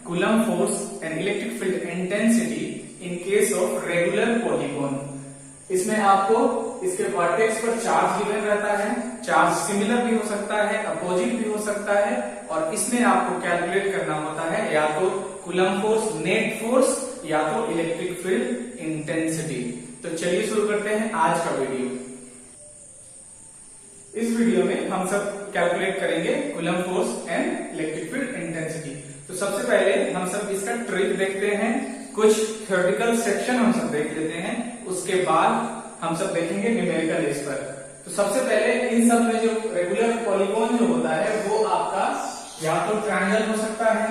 Coulomb force and electric field intensity in case of regular polygon. इसमें आपको इसके vertex पर चार्ज गिवन रहता है, चार्ज सिमिलर भी हो सकता है, अपोजिट भी हो सकता है, और इसमें आपको कैलकुलेट करना होता है या तो कूलम फोर्स नेट फोर्स या तो इलेक्ट्रिक फील्ड इंटेंसिटी। तो चलिए शुरू करते हैं आज का वीडियो। इस वीडियो में हम सब कैलकुलेट करेंगे coulomb force and electric field intensity. तो सबसे पहले हम सब इसका ट्रिक देखते हैं, कुछ थ्योरेटिकल सेक्शन हम सब देख लेते हैं, उसके बाद हम सब देखेंगे न्यूमेरिकल इस पर। तो सबसे पहले इन सब में जो रेगुलर पॉलीगॉन जो होता है वो आपका या तो ट्रायंगल हो सकता है,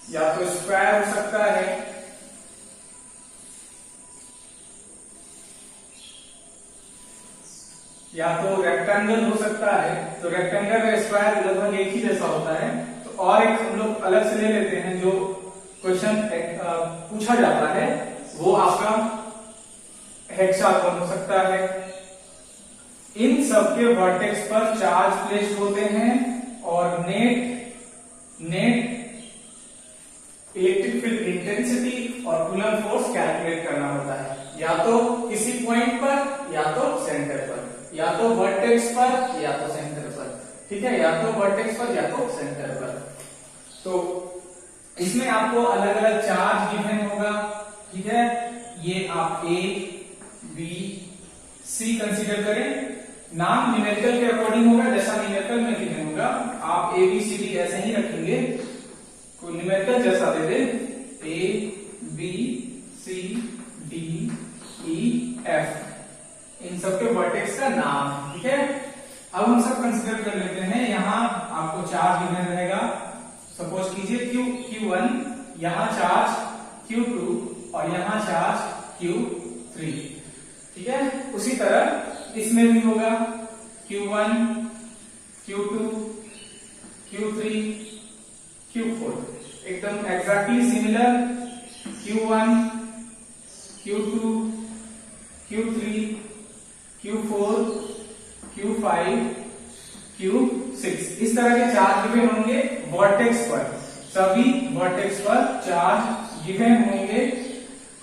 या तो स्क्वायर हो सकता है, या तो रेक्टेंगल हो सकता है। तो रेक्टेंगल और स्क्वायर लगभग एक ही जैसा होता है। तो और एक हम लोग अलग से ले लेते हैं, जो क्वेश्चन पूछा जाता है वो आपका हेक्सागोन हो सकता है। इन सब के वर्टेक्स पर चार्ज प्लेस्ड होते हैं और नेट इलेक्ट्रिक फील्ड इंटेंसिटी और कूलम फोर्स कैलकुलेट करना होता है, या तो किसी पॉइंट पर या तो सेंटर पर, या तो वर्टेक्स पर या तो सेंटर पर। ठीक है, या तो वर्टेक्स पर या तो सेंटर पर। तो इसमें आपको अलग अलग चार्ज गिवन होगा। ठीक है, ये आप ए बी सी कंसीडर करें, नाम न्यूमेरिकल के अकॉर्डिंग होगा, जैसा न्यूमेरिकल में गिवन होगा आप ए बी सी डी ऐसे ही रखेंगे, कोई न्यूमेरिकल जैसा दे दे, A B C D E F, इन सबके वर्टेक्स का नाम। ठीक है, अब हम सब कंसीडर कर लेते हैं, यहां आपको चार्ज गिवन रहेगा। सपोज कीजिए Q1, यहां चार्ज Q2 और यहां चार्ज Q3। ठीक है, उसी तरह इसमें भी होगा Q1, Q2, Q3, Q4, एकदम exactly similar. Q1, Q2, Q3, Q4, Q5, Q6, इस तरह के चार्ज गिवन होंगे वर्टेक्स पर, सभी वर्टेक्स पर चार्ज गिवन होंगे।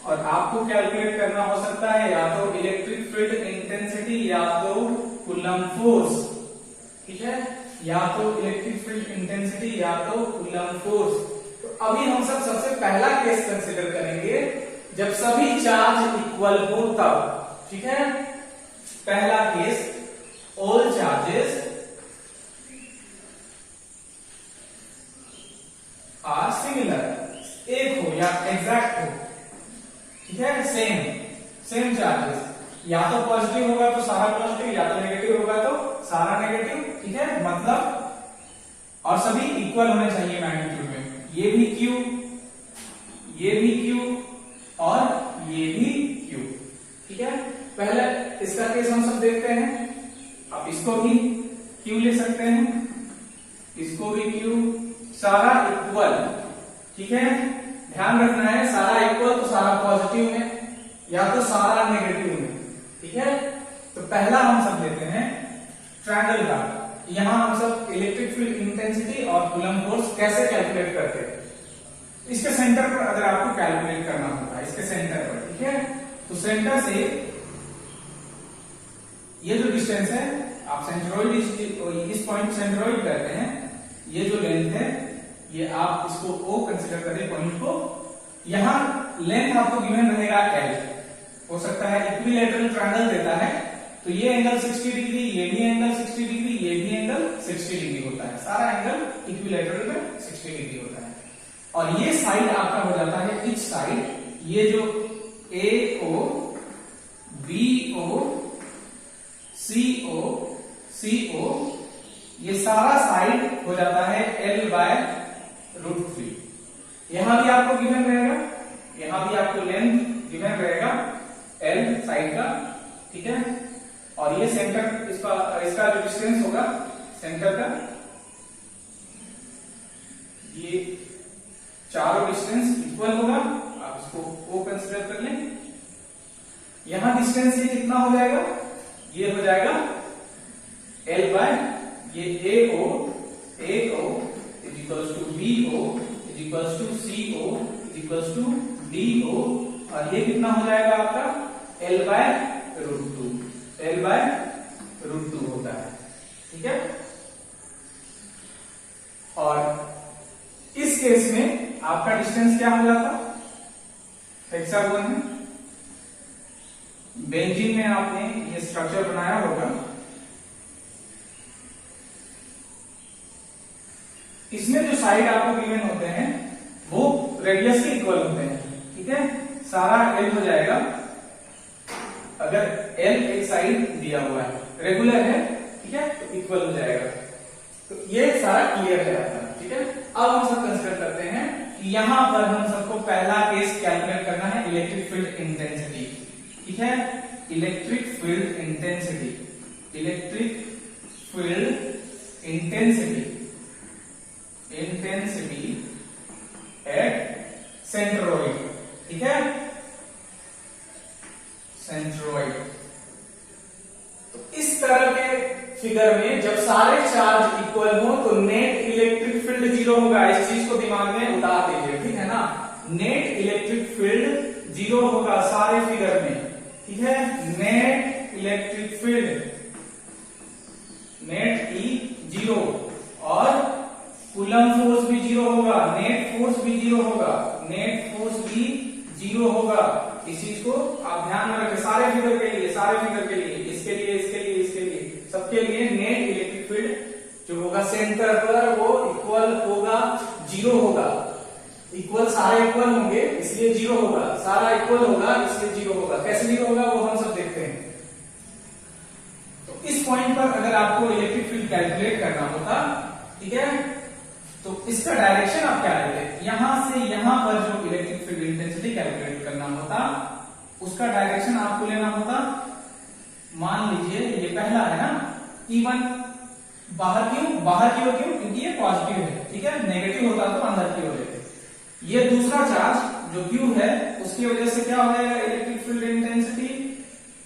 और आपको कैलकुलेट करना हो सकता है या तो इलेक्ट्रिक फील्ड इंटेंसिटी या तो कूलम फोर्स। ठीक है, या तो इलेक्ट्रिक फील्ड इंटेंसिटी या तो कूलम फोर्स। तो अभी हम सब सबसे पहला केस कंसीडर करेंगे जब सभी चार्ज इक्वल हो तब। ठीक है, पहला case, all charges are similar, एक हो या एग्जैक्ट हो। ठीक है, सेम चार्जेस, या तो पॉजिटिव होगा तो सारा पॉजिटिव, या तो नेगेटिव होगा तो सारा नेगेटिव। ठीक है, मतलब और सभी इक्वल होने चाहिए मैग्नीट्यूड में, ये भी Q, ये भी Q और ये भी Q। ठीक है, पहले इसका केस हम सब देखते हैं। आप इसको भी Q ले सकते हैं, इसको भी Q, सारा इक्वल। ठीक है, ध्यान रखना है सारा इक्वल तो सारा पॉजिटिव में या तो सारा नेगेटिव में। ठीक है, तो पहला हम सब लेते हैं ट्रायंगल का। यहां हम सब इलेक्ट्रिक फील्ड इंटेंसिटी और कूलम फोर्स कैसे कैलकुलेट करते हैं, इसके सेंटर पर अगर आपको कैलकुलेट करना होता है, इसके सेंटर पर। ठीक है, तो सेंटर से ये जो डिस्टेंस है, आप सेंट्रोइड, इस पॉइंट सेंट्रोइड कहते हैं, ये जो लेंथ है ये आप इसको O कंसीडर करें पॉइंट को। यहां लेंथ आपको गिवन रहेगा L, हो सकता है इक्विलैटरल ट्रायंगल देता है तो ये एंगल 60 डिग्री, ये भी एंगल 60 डिग्री, ये भी एंगल 60 डिग्री होता है, सारा एंगल इक्विलैटरल में 60 डिग्री होता है। और ये साइड आपका हो जाता है इच साइड, ये जो AO, BO, CO, ये सारा साइड हो जाता है L/√3। यहां भी आपको गिवन रहेगा, यहां भी आपको लेंथ गिवन रहेगा L साइड का। ठीक है, और ये सेंटर, इसका जो डिस्टेंस होगा सेंटर का, ये चारों डिस्टेंस इक्वल होगा, आप इसको O कंसीडर कर लें। यहां डिस्टेंस ये कितना हो जाएगा, ये हो जाएगा L बाय ये AO is equals to BO is equals to CO is equals to DO, और ये कितना हो जाएगा आपका L/√2 L/√2 होता है। ठीक है, और इस केस में आपका डिस्टेंस क्या हो जाता, हेक्सागोन में, बेंजीन में आपने ये स्ट्रक्चर बनाया होगा, इसमें जो साइड आपको गिवन होते हैं वो रेडियस के इक्वल होते हैं। ठीक है, सारा L हो जाएगा, अगर L एक साइड दिया हुआ है, रेगुलर है, ठीक है, तो इक्वल हो जाएगा। तो ये सारा क्लियर है आपका। ठीक है, अब हम सब कंसीडर करते हैं कि यहां पर हम सबको पहला केस कैलकुलेट करना है, इलेक्ट्रिक फील्ड इंटेंसिटी। ठीक है, electric field intensity, electric field intensity at centroid. ठीक है, सेंट्रोइड। तो इस तरह के फिगर में जब सारे चार्ज इक्वल हो तो नेट इलेक्ट्रिक फील्ड 0 होगा। इस चीज को दिमाग में उतार दीजिए, ठीक है ना, नेट इलेक्ट्रिक फील्ड 0 होगा सारे फिगर में। ठीक है, net electric field, net E 0, और कूलम फोर्स भी 0 होगा, नेट फोर्स भी 0 होगा, नेट फोर्स भी 0 होगा। इस चीज को आप ध्यान में रखें सारे फिगर के लिए, सारे फिगर के लिए, इसके लिए, इसके लिए, इसके लिए, सबके लिए नेट इलेक्ट्रिक फील्ड जो होगा सेंटर पर वो इक्वल होगा 0 होगा। इक्वल सारे इक्वल होंगे इसलिए 0 होगा, सारा इक्वल होगा इसलिए 0 होगा। कैसे 0 होगा वो हम सब देखते हैं। तो इस पॉइंट पर अगर आपको इलेक्ट्रिक फील्ड कैलकुलेट करना होता, ठीक है, तो इसका डायरेक्शन आप क्या लेते, यहां से यहां पर जो इलेक्ट्रिक फील्ड इंटेंसिटी कैलकुलेट करना होता उसका डायरेक्शन आपको लेना होता, मान लीजिए ये पहला है ना E1, बाहर की ओर क्यों, क्योंकि ये पॉजिटिव है। ठीक है, नेगेटिव होता तो अंदर की ओर लेते। ये दूसरा चार्ज जो Q है उसकी वजह से क्या हो जाएगा इलेक्ट्रिक फील्ड इंटेंसिटी,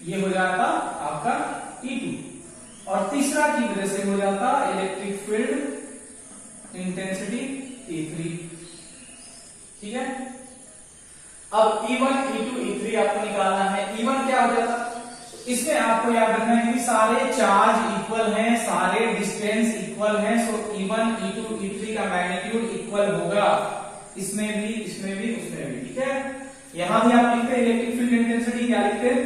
ये हो जाता आपका E2, और तीसरा की वजह से हो जाता इलेक्ट्रिक फील्ड इंटेंसिटी E3। ठीक है, अब E1, E2, E3 आपको निकालना है। E1 क्या हो जाता, इसमें आपको याद रखना है कि सारे चार्ज इक्वल हैं, सारे डिस्टेंस इक्वल हैं, सो E1, E2, E3 का मैग्नीट्यूड इक्वल होगा, इसमें भी, इसमें भी, उसमें भी। ठीक है, यहां भी आप लिखते हैं इलेक्ट्रिक फील्ड इंटेंसिटी, क्या लिखते हैं,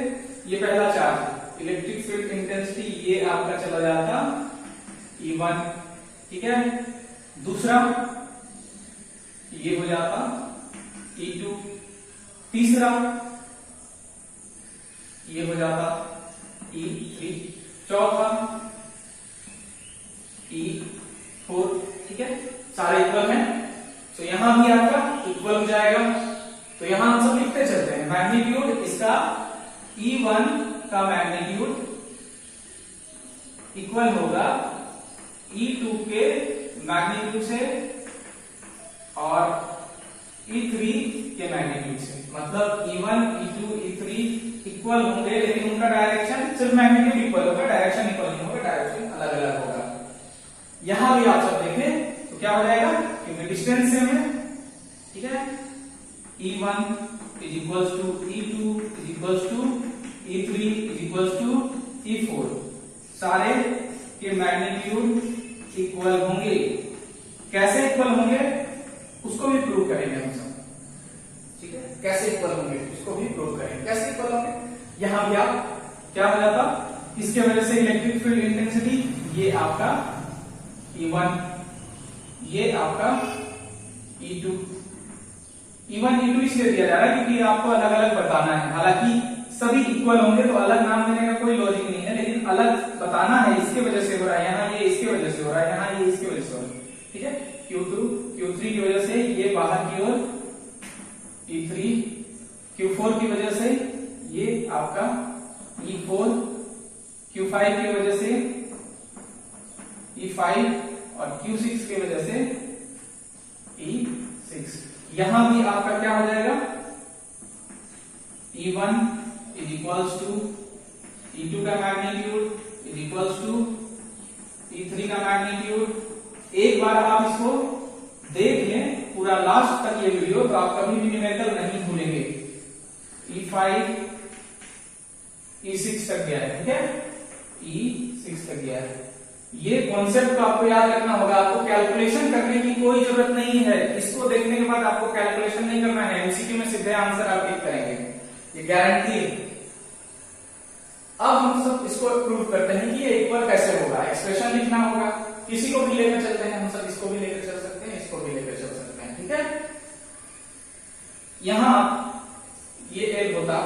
ये पहला चार्ज इलेक्ट्रिक फील्ड इंटेंसिटी ये आपका चला जाता E1। ठीक है, दूसरा ये हो जाता E2, तीसरा ये हो जाता E3, चौथा E4। ठीक है, सारे इक्वल हैं, तो यहां भी आपका इक्वल हो जाएगा। तो यहां हम सब लिखते चलते हैं, मैग्नीट्यूड इसका E1 का मैग्नीट्यूड इक्वल होगा E2 के मैग्नीट्यूड से और E3 के मैग्नीट्यूड से, मतलब E1, E2, E3 इक्वल होंगे लेकिन उनका डायरेक्शन सिर्फ मैग्नीट्यूड इक्वल होगा, डायरेक्शन इक्वल नहीं होगा, डायरेक्शन अलग अलग होगा। यहां भी आप सब देखें तो क्या हो जाएगा, क्योंकि डिस्टेंस सेम है। ठीक है, E1 is equals to E2 is equals to E3 is equals to E4, सारे के मैग्नीट्यूड इक्वल होंगे। कैसे इक्वल होंगे उसको भी प्रूव करेंगे हम सब। ठीक है, कैसे इक्वल होंगे उसको भी प्रूव करेंगे। कैसे इक्वल होंगे, यहां भी आप क्या हो जाता, इसके वजह से इलेक्ट्रिक फील्ड इंटेंसिटी ये आपका E1, ये आपका E2। E1, E2 इसलिए दिया जा रहा है क्योंकि आपको अलग अलग बताना है, हालांकि सभी इक्वल होंगे तो अलग नाम देने का कोई लॉजिक नहीं है, लेकिन अलग बताना है, इसके वजह से हो रहा है, यहाँ ये इसके वजह से हो रहा है, यहाँ ये इसके वजह से हो रहा है। ठीक है, Q2, Q3 की वजह से ये बाहर की ओर E3, Q4 की वजह से ये आपका E4, Q5 की वजह से E5 और Q6 की वजह से E6। यहां भी आपका क्या हो जाएगा, E1 is equals to E2 का magnitude is equals to E3 intensity का मैग्नीट्यूड। एक बार आप इसको देख लें पूरा लास्ट तक ये वीडियो, तो आप कभी भी न्यूमेरिकल नहीं भूलेंगे। E5 E6 तक गया है, ठीक है, E6 तक गया है। ये कॉन्सेप्ट आपको याद रखना होगा। आपको कैलकुलेशन करने की कोई जरूरत नहीं है। इसको देखने के बाद आपको कैलकुलेशन नहीं करना है, एमसीक्यू में सीधे आंसर आप टिक करेंगे, ये गारंटी है। अब हम सब इसको प्रूव करते हैं कि ये इक्वल कैसे होगा। एक्सप्रेशन लिखना होगा, किसी को भी लेकर चलते हैं हम सब, इसको भी लेकर चल सकते हैं, इसको भी लेकर चल सकते हैं, ठीक है। यहां ये L होता,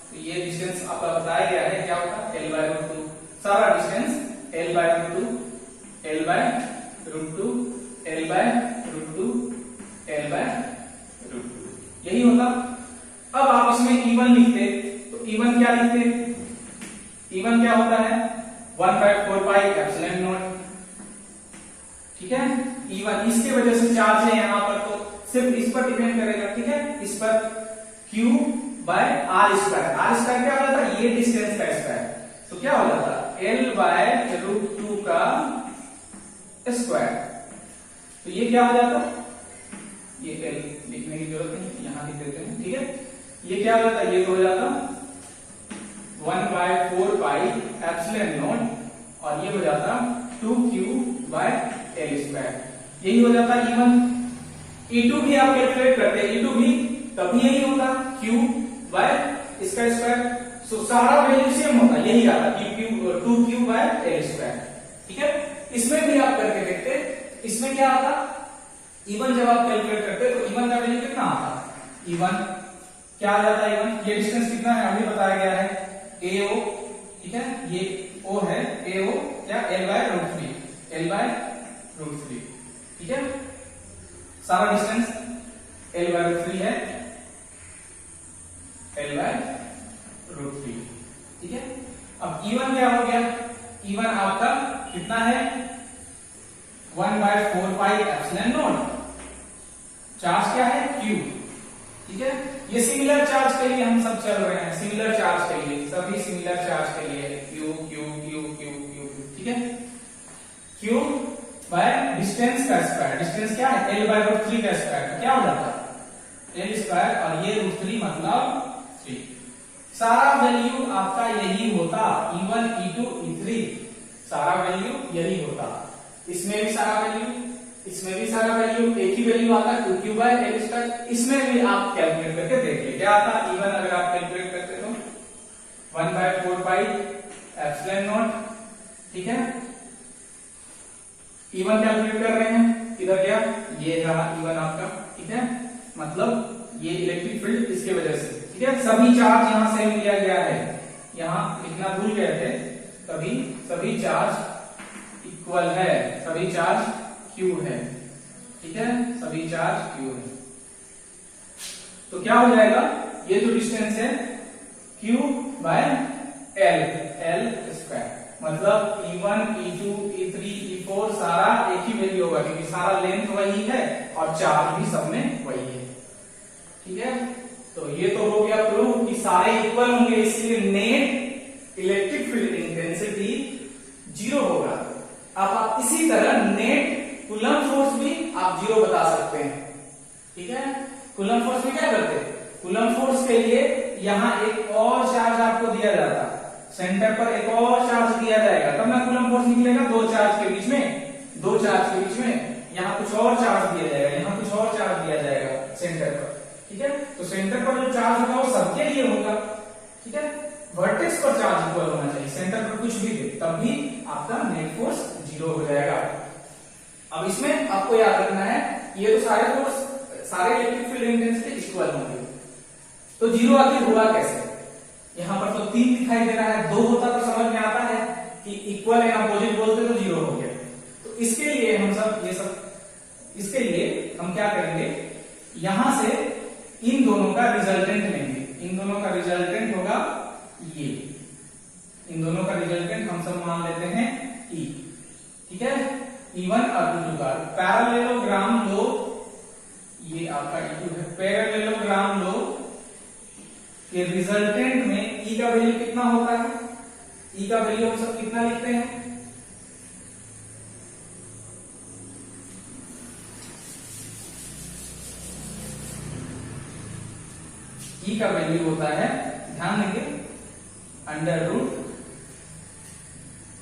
तो ये डिस्टेंस आपका बताया गया है, क्या होता, L/√2। सारा distance L/√2, L/√2, L/√2, L/√2 यही होता। अब आप इसमें E1 लिखते, तो E1 क्या लिखते, E1 क्या होता है 1/4 पाई एप्सिलॉन नॉट, ठीक है। E1 इसके वजह से चार्ज है यहाँ पर, तो सिर्फ इस पर डिपेंड करेगा, ठीक है, इस पर Q/r²। r² क्या हो जाता है, ये डिस्टेंस का स्क्वायर, तो क्या हो जाता है L/√2 का स्क्वायर। तो ये क्या हो जाता है, ये L लिखने की जरूरत नहीं, यहां लिख देते हैं, ठीक है। ये क्या हो जाता है, ये तो हो जाता 1/4 पाई एप्सिलॉन नॉट, और ये हो जाता 2Q/L²। यही हो जाता E1। E2 भी आप कैलकुलेट करते हैं, E2 भी तभी यही होता Q/² सो सारा वैल्यू सेम होता, यही आता 2Q/L², ठीक है। इसमें भी आप करके देखते, इसमें क्या आता, E1 जब आप कैलकुलेट करते तो E1 का वैल्यू कितना आता, E1 क्या आ जाता है, E1 ये डिस्टेंस कितना है अभी बताया गया है, AO, ठीक है, ये O है, AO क्या L/√3, ठीक है। सारा डिस्टेंस L/√3 है, L/√3, ठीक है। अब E1 क्या हो गया, E1 आपका कितना है 1/4 पाई एप्सिलॉन नॉट, चार्ज क्या है Q, ठीक है। ये सिमिलर चार्ज के लिए हम सब चल रहे हैं, सिमिलर चार्ज के लिए, सभी सिमिलर चार्ज के लिए Q Q Q Q Q, ठीक है। Q बाय डिस्टेंस का स्क्वायर, डिस्टेंस क्या है L/√3 का स्क्वायर, तो क्या हो जाता है L² और ये √3 मतलब 3। सारा वैल्यू आपका यही होता, E1 E2 E3 सारा वैल्यू यही होता। इसमें भी सारा वैल्यू, इसमें भी सारा वैल्यू, एक ही वैल्यू आता 2Q/L²। इसमें भी आप कैलकुलेट करके देखिए क्या आता। E1 अगर आप कैलकुलेट करते तो 1/4 पाई एप्सिलॉन नॉट, ठीक है। E1 कैलकुलेट कर रहे हैं, इधर क्या, ये रहा E1 आपका, ठीक है, मतलब ये इलेक्ट्रिक फील्ड इसके वजह से, ठीक है। सभी चार्ज यहां सेम लिया गया है, यहां लिखना भूल गए थे, सभी चार्ज इक्वल है, सभी चार्ज Q है, ठीक है, सभी चार्ज Q है। तो क्या हो जाएगा, ये जो डिस्टेंस है Q/L, L², मतलब E1 E2 E3 E4 सारा एक ही वैल्यू होगा, क्योंकि सारा लेंथ वही है और चार्ज भी सब में वही है, ठीक है। तो ये तो हो गया प्रूव कि सारे इक्वल होंगे, इसलिए नेट इलेक्ट्रिक फील्ड इंटेंसिटी 0 होगा। अब आप इसी तरह नेट कूलम्ब फोर्स भी आप 0 बता सकते हैं, ठीक है। कूलम्ब फोर्स में क्या करते हैं, कूलम्ब फोर्स के लिए यहां एक और चार्ज आपको दिया जाता है, सेंटर पर एक और चार्ज दिया जाएगा, तब ना कूलम्ब फोर्स निकलेगा। दो चार्ज के बीच में यहाँ कुछ और चार्ज दिया जाएगा, यहाँ कुछ और चार्ज दिया जाएगा सेंटर पर, ठीक है। तो सेंटर पर जो चार्ज होगा वो सबके लिए होगा, ठीक है। वर्टेक्स पर चार्ज इक्वल होना चाहिए, सेंटर पर कुछ भी दे तब भी आपका नेट फोर्स 0 हो जाएगा। अब इसमें आपको याद रखना है, ये तो सारे फोर्स, सारे इलेक्ट्रिक फील्ड इंटेंसिटी इक्वल होंगे, तो 0 आखिर हुआ कैसे। यहां पर तो 3 दिखाई दे रहा है, 2 होता तो समझ में आता है कि इक्वल है, अपोजिट बोलते तो 0 हो गया। तो इसके लिए हम इसके लिए हम क्या करेंगे, यहां से इन दोनों का रिजल्टेंट लेंगे, इन दोनों का रिजल्टेंट होगा ये, इन दोनों का रिजल्टेंट हम सब मान लेते हैं E, ठीक है। E1 और E2 का पैरेललोग्राम लो, ये आपका E2 है, पैरेललोग्राम लो के रिजल्टेंट में E का वैल्यू कितना होता है, E का वैल्यू हम सब कितना लिखते हैं ई का वैल्यू होता है, ध्यान देंगे, under root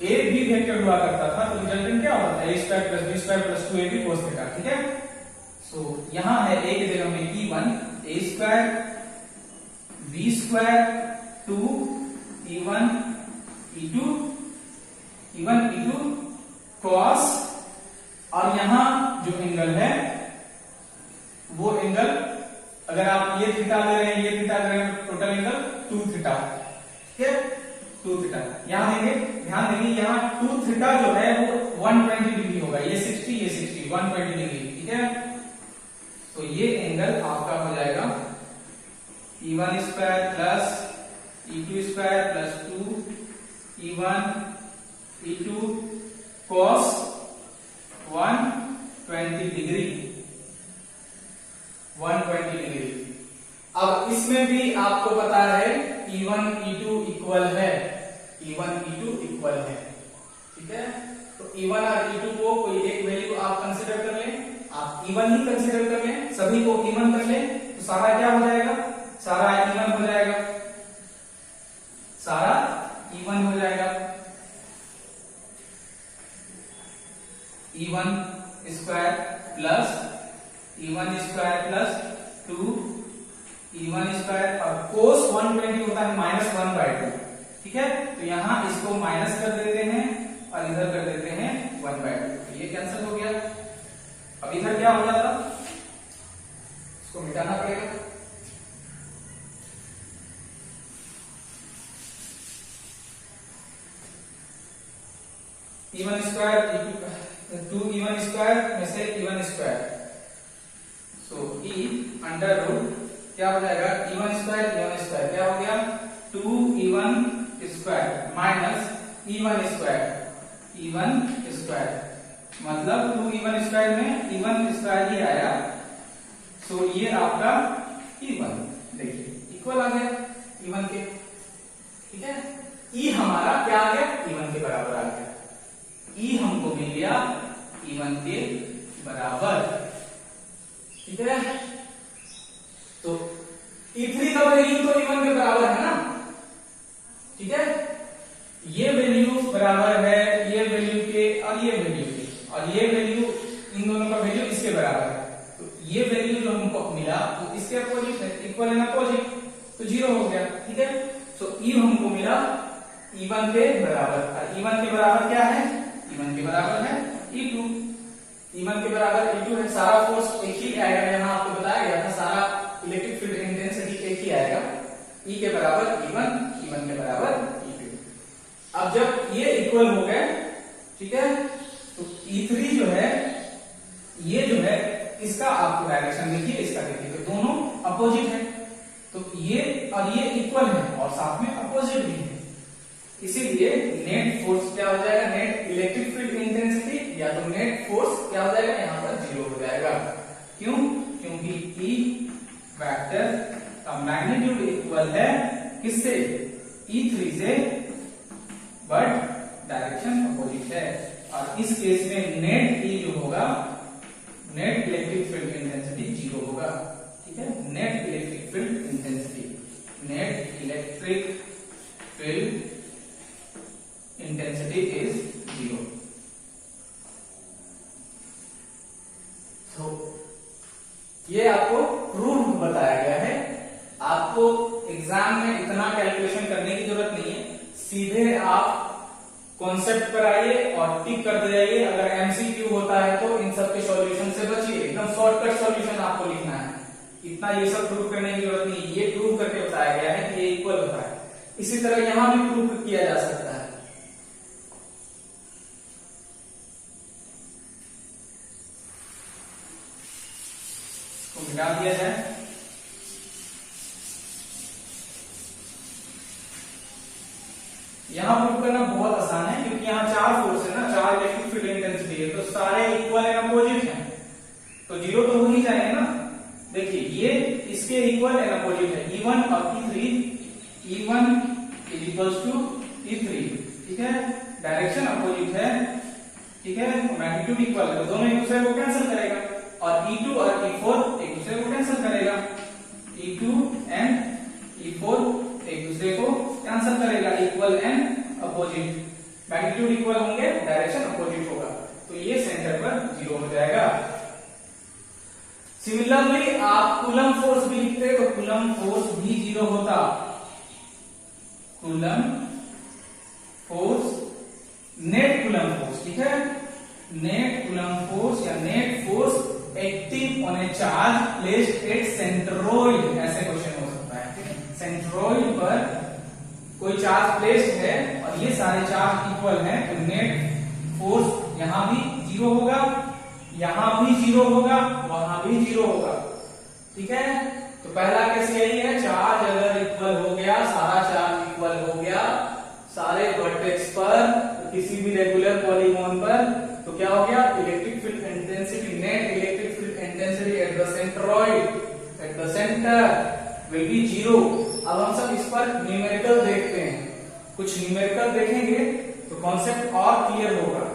A B vector हुआ करता था, तो रिजल्टेंट क्या होता था, A square plus B square plus 2ab cos theta, ठीक है। सो यहां है ए की जगह में e1 a square b square 2 e1 e2 cos, और यहां जो एंगल है वो एंगल, अगर आप ये थीटा ले रहे हैं, ये थीटा ले रहे हैं, टोटल एंगल 2 थीटा, ठीक है, 2 थीटा। यहां देंगे, ध्यान देंगे, यहाँ 2 थीटा जो है वो 120 डिग्री होगा, ये 60 120 डिग्री, ठीक है। तो ये एंगल आपका हो जाएगा e1 square plus e2 square plus 2 e1 e2 cos 120 degree, 120 degree. अब इसमें भी आपको पता है e1 e2 इक्वल है, e1 e2 इक्वल है, ठीक है। तो e1 और e2 को कोई एक वैल्यू आप कंसीडर कर लें, आप e1 ही कंसीडर कर लें, सभी को e1 कर लें, तो सारा क्या हो जाएगा, सारा e1 हो जाएगा, सारा e1 हो जाएगा, e1 square plus e1 square plus 2 e1 square, और cos 120 होता है -1/2, ठीक है। तो यहां इसको माइनस कर देते हैं और इधर कर देते हैं 1/2, तो ये कैंसिल हो गया। अब इधर क्या हो जाता, इसको मिटाना पड़ेगा, e1 स्क्वायर 2 e1 स्क्वायर में से e1 स्क्वायर, सो e अंडर रूट क्या हो जाएगा, e1 स्क्वायर क्या हो गया, 2 e1 square minus e1 square, मतलब 2 e1 स्क्वायर में e1 स्क्वायर ही आया, सो ये आपका e1, देखिए इक्वल आ गया e1 के, ठीक है। e हमारा क्या आ गया, e1 के बराबर आ गया, e हमको मिल गया e1 के बराबर, ठीक है। तो e3 का वैल्यू तो e1 के बराबर है ना, ठीक है, ये वैल्यू बराबर है ये वैल्यू के और ये वैल्यू के, और ये वैल्यू, इन दोनों का वैल्यू इसके बराबर है, तो ये वैल्यू जो हमको मिला तो इसके अपोजिट है, इक्वल एंड अपोजिट, तो 0 हो गया, ठीक है। तो e हमको मिला e1 के बराबर, और e1 के बराबर क्या है, e1 के बराबर है e2, e1 के बराबर e2 है, सारा फोर्स एक ही आएगा, यहाँ आपको बताया गया था सारा इलेक्ट्रिक फील्ड इंटेंसिटी एक ही आएगा, E के बराबर e1 के बराबर e2। अब जब ये इक्वल हो गए, ठीक है, तो e3 जो है, ये जो है इसका आपको डायरेक्शन देखिए, इसका देखिए, तो दोनों अपोजिट है, तो ये और ये इक्वल है और साथ में अपोजिट भी है, इसीलिए नेट फोर्स क्या हो जाएगा, नेट इलेक्ट्रिक फील्ड इंटेंसिटी या तो नेट फोर्स क्या हो जाएगा, यहाँ पर 0 हो जाएगा। क्यों, क्योंकि E वेक्टर का मैग्नीट्यूड इक्वल है किससे, E3 से, बट डायरेक्शन अपोजिट है, और इस केस में नेट E जो होगा, नेट इलेक्ट्रिक फील्ड इंटेंसिटी 0 होगा, ठीक है। Net electric field intensity, net electric field intensity is 0। तो ये आपको प्रूफ बताया गया है, आपको एग्जाम में इतना कैलकुलेशन करने की जरूरत नहीं है, सीधे आप कॉन्सेप्ट पर आइए और टिक करते जाइए। अगर एमसीक्यू होता है तो इन सब के सॉल्यूशन से बचिए, एकदम शॉर्टकट सॉल्यूशन आपको लिखना है, इतना ये सब प्रूफ करने की जरूरत नहीं, ये प्रूफ करके बताया गया है कि ये इक्वल होता है। इसी तरह यहां भी प्रूफ किया जा सकता है। तो मिटा दिया जाए, यहां प्रूफ करना बहुत आसान है क्योंकि यहाँ 4 फोर्स है ना, 4 इलेक्ट्रिक फील्ड इंटेंसिटी है, तो सारे इक्वल एंड अपोजिट हैं, तो 0 तो हो ही जाएंगे ना। देखिए ये इसके इक्वल एंड अपोजिट है, E1 और E3, E1 is equals to E3, ठीक है, डायरेक्शन अपोजिट है, ठीक है, मैग्नीट्यूड इक्वल है, तो दोनों एक दूसरे को कैंसिल करेगा, और E2 और E4 एक दूसरे को कैंसिल करेगा, E2 एंड E4 एक दूसरे को कैंसिल करेगा, equal and opposite, magnitude equal होंगे, डायरेक्शन अपोजिट होगा, तो ये सेंटर पर 0 हो जाएगा। सिमिलरली आप कूलम फोर्स भी लिखते तो कूलम फोर्स भी 0 होता। Coulomb force, net coulomb force, ठीक है, नेट कूलम फोर्स या net force active on A charge placed at centroid, ऐसे क्वेश्चन हो सकता है। सेंट्रोइड पर कोई चार्ज प्लेस्ड है और ये सारे चार्ज इक्वल हैं, तो नेट फोर्स यहां भी 0 होगा, यहां भी 0 होगा, वहां भी 0 होगा, ठीक है। तो पहला केस यही है, चार्ज अगर इक्वल हो गया, सारा चार्ज इक्वल हो गया सारे वर्टेक्स पर, तो किसी भी रेगुलर पॉलीगॉन पर, तो क्या हो गया, electric field intensity, net electric field intensity at the centroid, at the centre will be 0। अब हम सब इस पर न्यूमेरिकल देखते हैं, कुछ न्यूमेरिकल देखेंगे तो कॉन्सेप्ट और क्लियर होगा।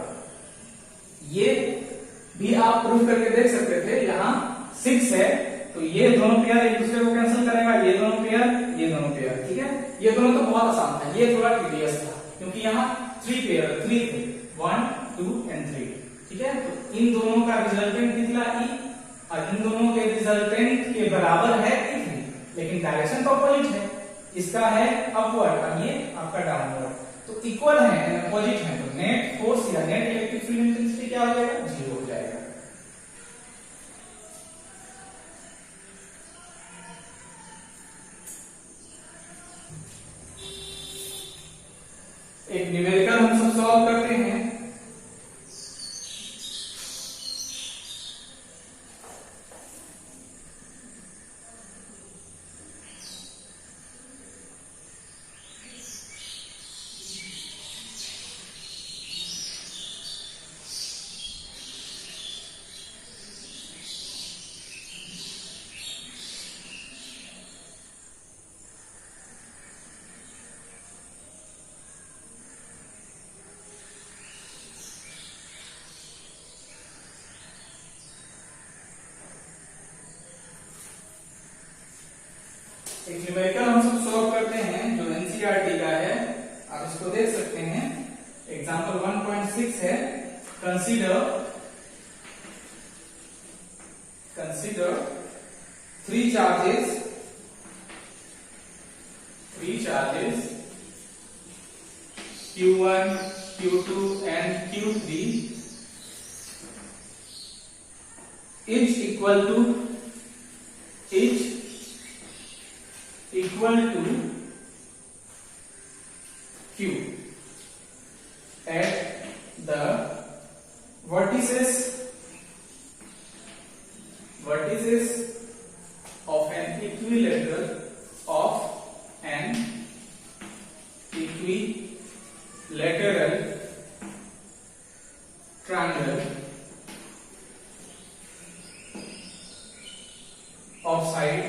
ये भी आप प्रूफ करके देख सकते थे, यहाँ 6 है तो ये दोनों पेयर एक दूसरे को कैंसिल करेगा, ये दोनों पेयर, ये दोनों पेयर, ठीक है। ये दोनों तो बहुत आसान था, ये थोड़ा टीडियस था क्योंकि यहाँ 3 पेयर, 3 थे, 1 2 एंड 3, ठीक है। तो इन दोनों का रिजल्टेंट निकला E और इन दोनों के रिजल्टेंट के बराबर है E3, लेकिन डायरेक्शन तो अपोजिट है, इसका है अपवर्ड और ये आपका डाउनवर्ड, तो इक्वल है एंड अपोजिट है, तो नेट फोर्स या नेट इलेक्ट्रिक फील्ड इंटेंसिटी क्या हो जाएगा, 0 हो जाएगा। एक न्यूमेरिकल हम सब सॉल्व करते हैं। एक न्यूमेरिकल हम सब सॉल्व करते हैं जो एनसीईआरटी का है, आप इसको देख सकते हैं। एग्जांपल 1.6 है, consider 3 charges Q1, Q2 and Q3 each equal to Q at the vertices of an equilateral triangle of side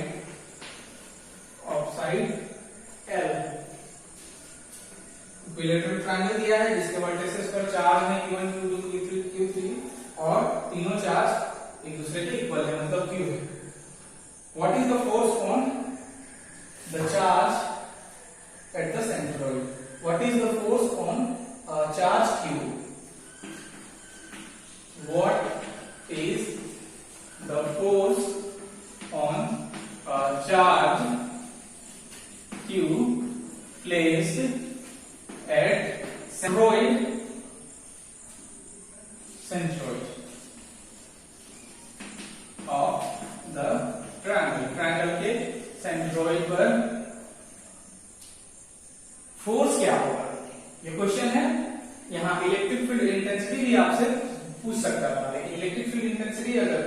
L। Equilateral triangle दिया है जिसके वर्टिसेस पर चार्ज है Q1, Q2, Q3, Q3 और तीनों चार्ज एक दूसरे के इक्वल है, मतलब Q है। What is the force on the charge at the centroid? What is the force on charge Q? What is the force on charge Q placed at centroid of the triangle के centroid पर force क्या होगा, ये question है। यहाँ electric field intensity भी आपसे पूछ सकता था, लेकिन इलेक्ट्रिक फील्ड इंटेंसिटी अगर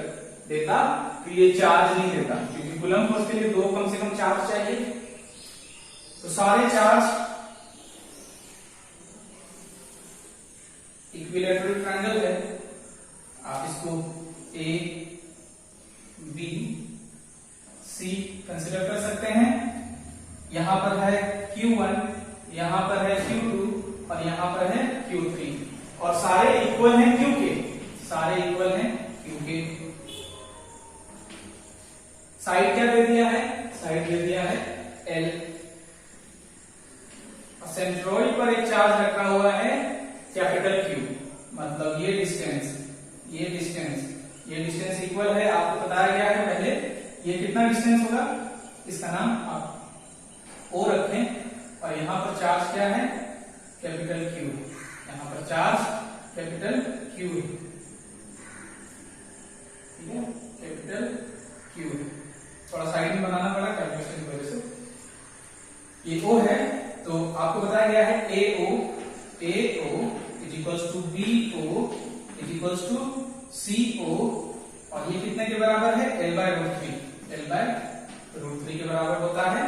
देता तो ये चार्ज नहीं देता, क्योंकि कूलम फोर्स के लिए दो कम से कम चार्ज चाहिए। तो सारे चार्ज इक्विलैटरल ट्रायंगल है, आप इसको ए बी सी कंसिडर कर सकते हैं। यहां पर है Q1, यहां पर है Q2 और यहां पर है Q3 और सारे इक्वल हैं Q के, सारे इक्वल हैं Q के। साइड क्या दे दिया है, साइड दे दिया है L। ये डिस्टेंस इक्वल है, आपको बताया गया है पहले। ये कितना डिस्टेंस होगा, इसका नाम आप ओ रखें। और यहाँ पर चार्ज क्या है, कैपिटल क्यू। यहाँ पर चार्ज कैपिटल क्यू है, ठीक है, कैपिटल क्यू है। थोड़ा साइड में बनाना पड़ा कैलकुलेशन की वजह से। ये ओ है, तो आपको बताया गया है AO is equals to BO is equals to CO, और ये कितने के बराबर है, L/√3 के बराबर होता है।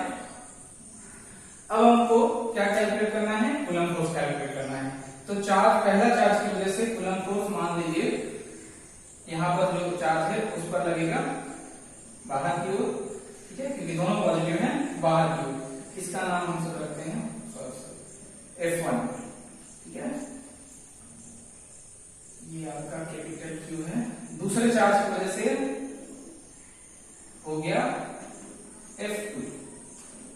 अब हमको क्या कैलकुलेट करना है, कूलम्ब फोर्स कैलकुलेट करना है। तो चार्ज, पहला चार्ज की वजह से कूलम्ब फोर्स मान लीजिए यहां पर जो चार्ज है उस पर लगेगा बाहर की ओर, ठीक है, क्योंकि दोनों पॉजिटिव हैं, बाहर की ओर। इसका नाम हम सब रखते हैं F1, ठीक है। ये आपका कैपिटल Q है। दूसरे चार्ज की वजह से हो गया F2।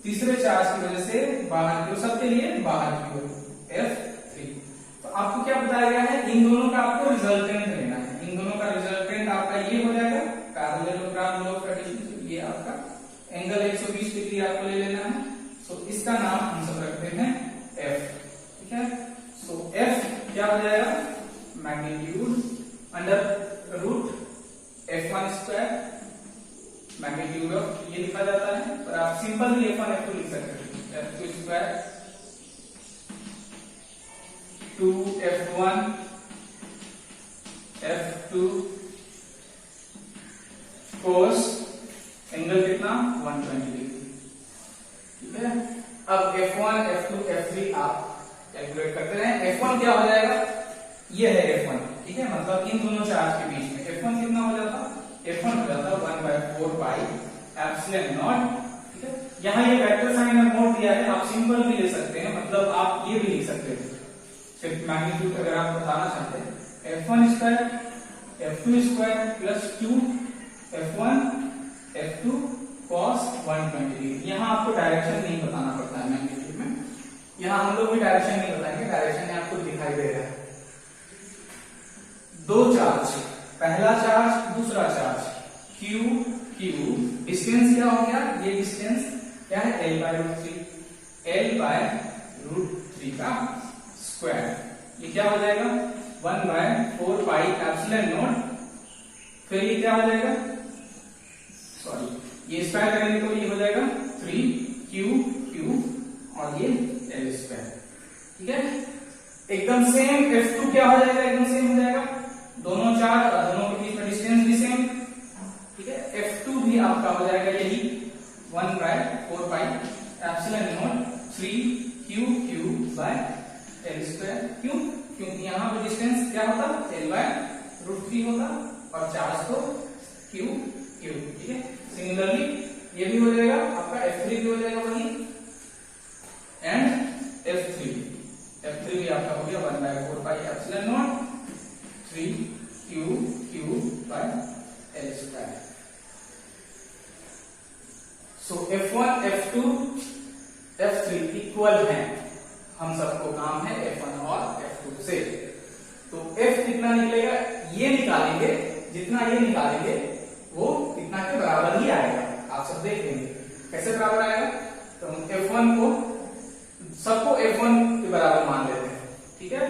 तीसरे चार्ज की वजह से बाहर की ओर, सबके लिए बाहर की ओर F3। तो आपको क्या बताया गया है, इन दोनों का आपको रिजल्टेंट लेना है। इन दोनों का रिजल्टेंट आपका ये हो जाएगा पैरेललोग्राम लॉ ऑफ एडिशन। ये आपका एंगल 120 डिग्री आपको ले लेना है। सो इसका नाम हम सब रखते हैं F, ठीक है। सो F क्या हो जाएगा, magnitude under root F1 square, magnitude of, ये लिखा जाता है, पर आप सिंपल भी F1 F2 लिख सकते हैं। F2 square 2F1 F2 cos angle कितना 120 डिग्री, ठीक है। अब F1 F2 F3 आप कैलकुलेट करते रहे। F1 क्या हो जाएगा, ये है F1, ठीक है, मतलब इन दोनों चार्ज के बीच में F1 कितना हो जाता, F1 हो जाता 1/4 पाई एप्सिलॉन नॉट, ठीक है। यहाँ ये वेक्टर साइन और नोट दिया है, आप सिंपल भी ले सकते हैं, मतलब आप ये भी लिख सकते हैं सिर्फ मैग्नीट्यूड अगर आप बताना चाहते हैं। F1 square F2 square plus 2 F1 F2 cos 120 degree. यहाँ आपको डायरेक्शन नहीं बताना पड़ता है मैग्नीट्यूड में, यहाँ हम लोग भी डायरेक्शन नहीं बताएंगे, डायरेक्शन आपको दिखाई दे रहा है। दो चार्ज, पहला चार्ज दूसरा चार्ज, Q डिस्टेंस क्या हो गया, ये डिस्टेंस क्या है, L/√3 का स्क्वायर। ये क्या हो जाएगा 1/4 पाई एप्सिलॉन नॉट, फिर ये क्या हो जाएगा, सॉरी ये स्क्वायर करेंगे तो ये हो जाएगा 3Q और ये L स्क्वायर, ठीक है। एकदम सेम F2 क्या हो जाएगा, एकदम सेम हो जाएगा, दोनों चार्ज और दोनों के बीच में डिस्टेंस भी सेम, ठीक है। F2 भी आपका हो जाएगा यही 1/4 pi epsilon not 3Q/L square. क्यों, क्योंकि यहाँ पे डिस्टेंस क्या होता, L/√3 होता, और चार्ज तो Q, ठीक है। सिमिलरली ये भी हो जाएगा आपका, F3 भी हो जाएगा वही, एंड F3 भी आपका हो गया 1/4 pi epsilon not 3Q/L square. So F1 F2 F3 equal हैं, हम सबको काम है F1 और F2 से। तो F कितना निकलेगा, ये निकालेंगे, जितना ये निकालेंगे वो कितना के बराबर ही आएगा, आप सब देख लेंगे कैसे बराबर आएगा। तो हम F1 को, सबको F1 के बराबर मान लेते हैं, ठीक है।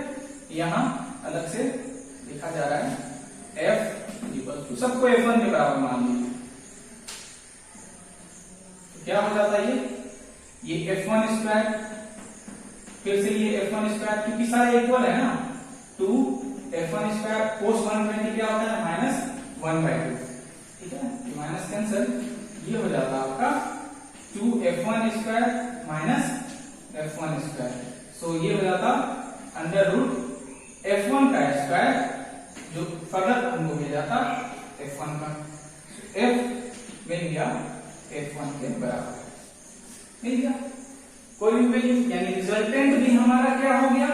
यहां अलग से लिखा जा रहा है F सबको F1 के बराबर मान लीजिए, तो क्या हो जाता है ये F1 स्क्वायर, फिर से ये F1 स्क्वायर, क्योंकि सारे इक्वल है ना, 2F1 स्क्वायर cos 120 क्या होता है -1/2, ठीक है, माइनस कैंसिल, ये हो जाता है आपका 2F1 square minus F1 square. सो ये हो जाता √F1 का स्क्वायर, जो फर्दर हमको मिल जाता F1 का, F मिल गया F1 के बराबर, मिल गया कोई भी वैल्यू, यानी रिजल्टेंट भी हमारा क्या हो गया,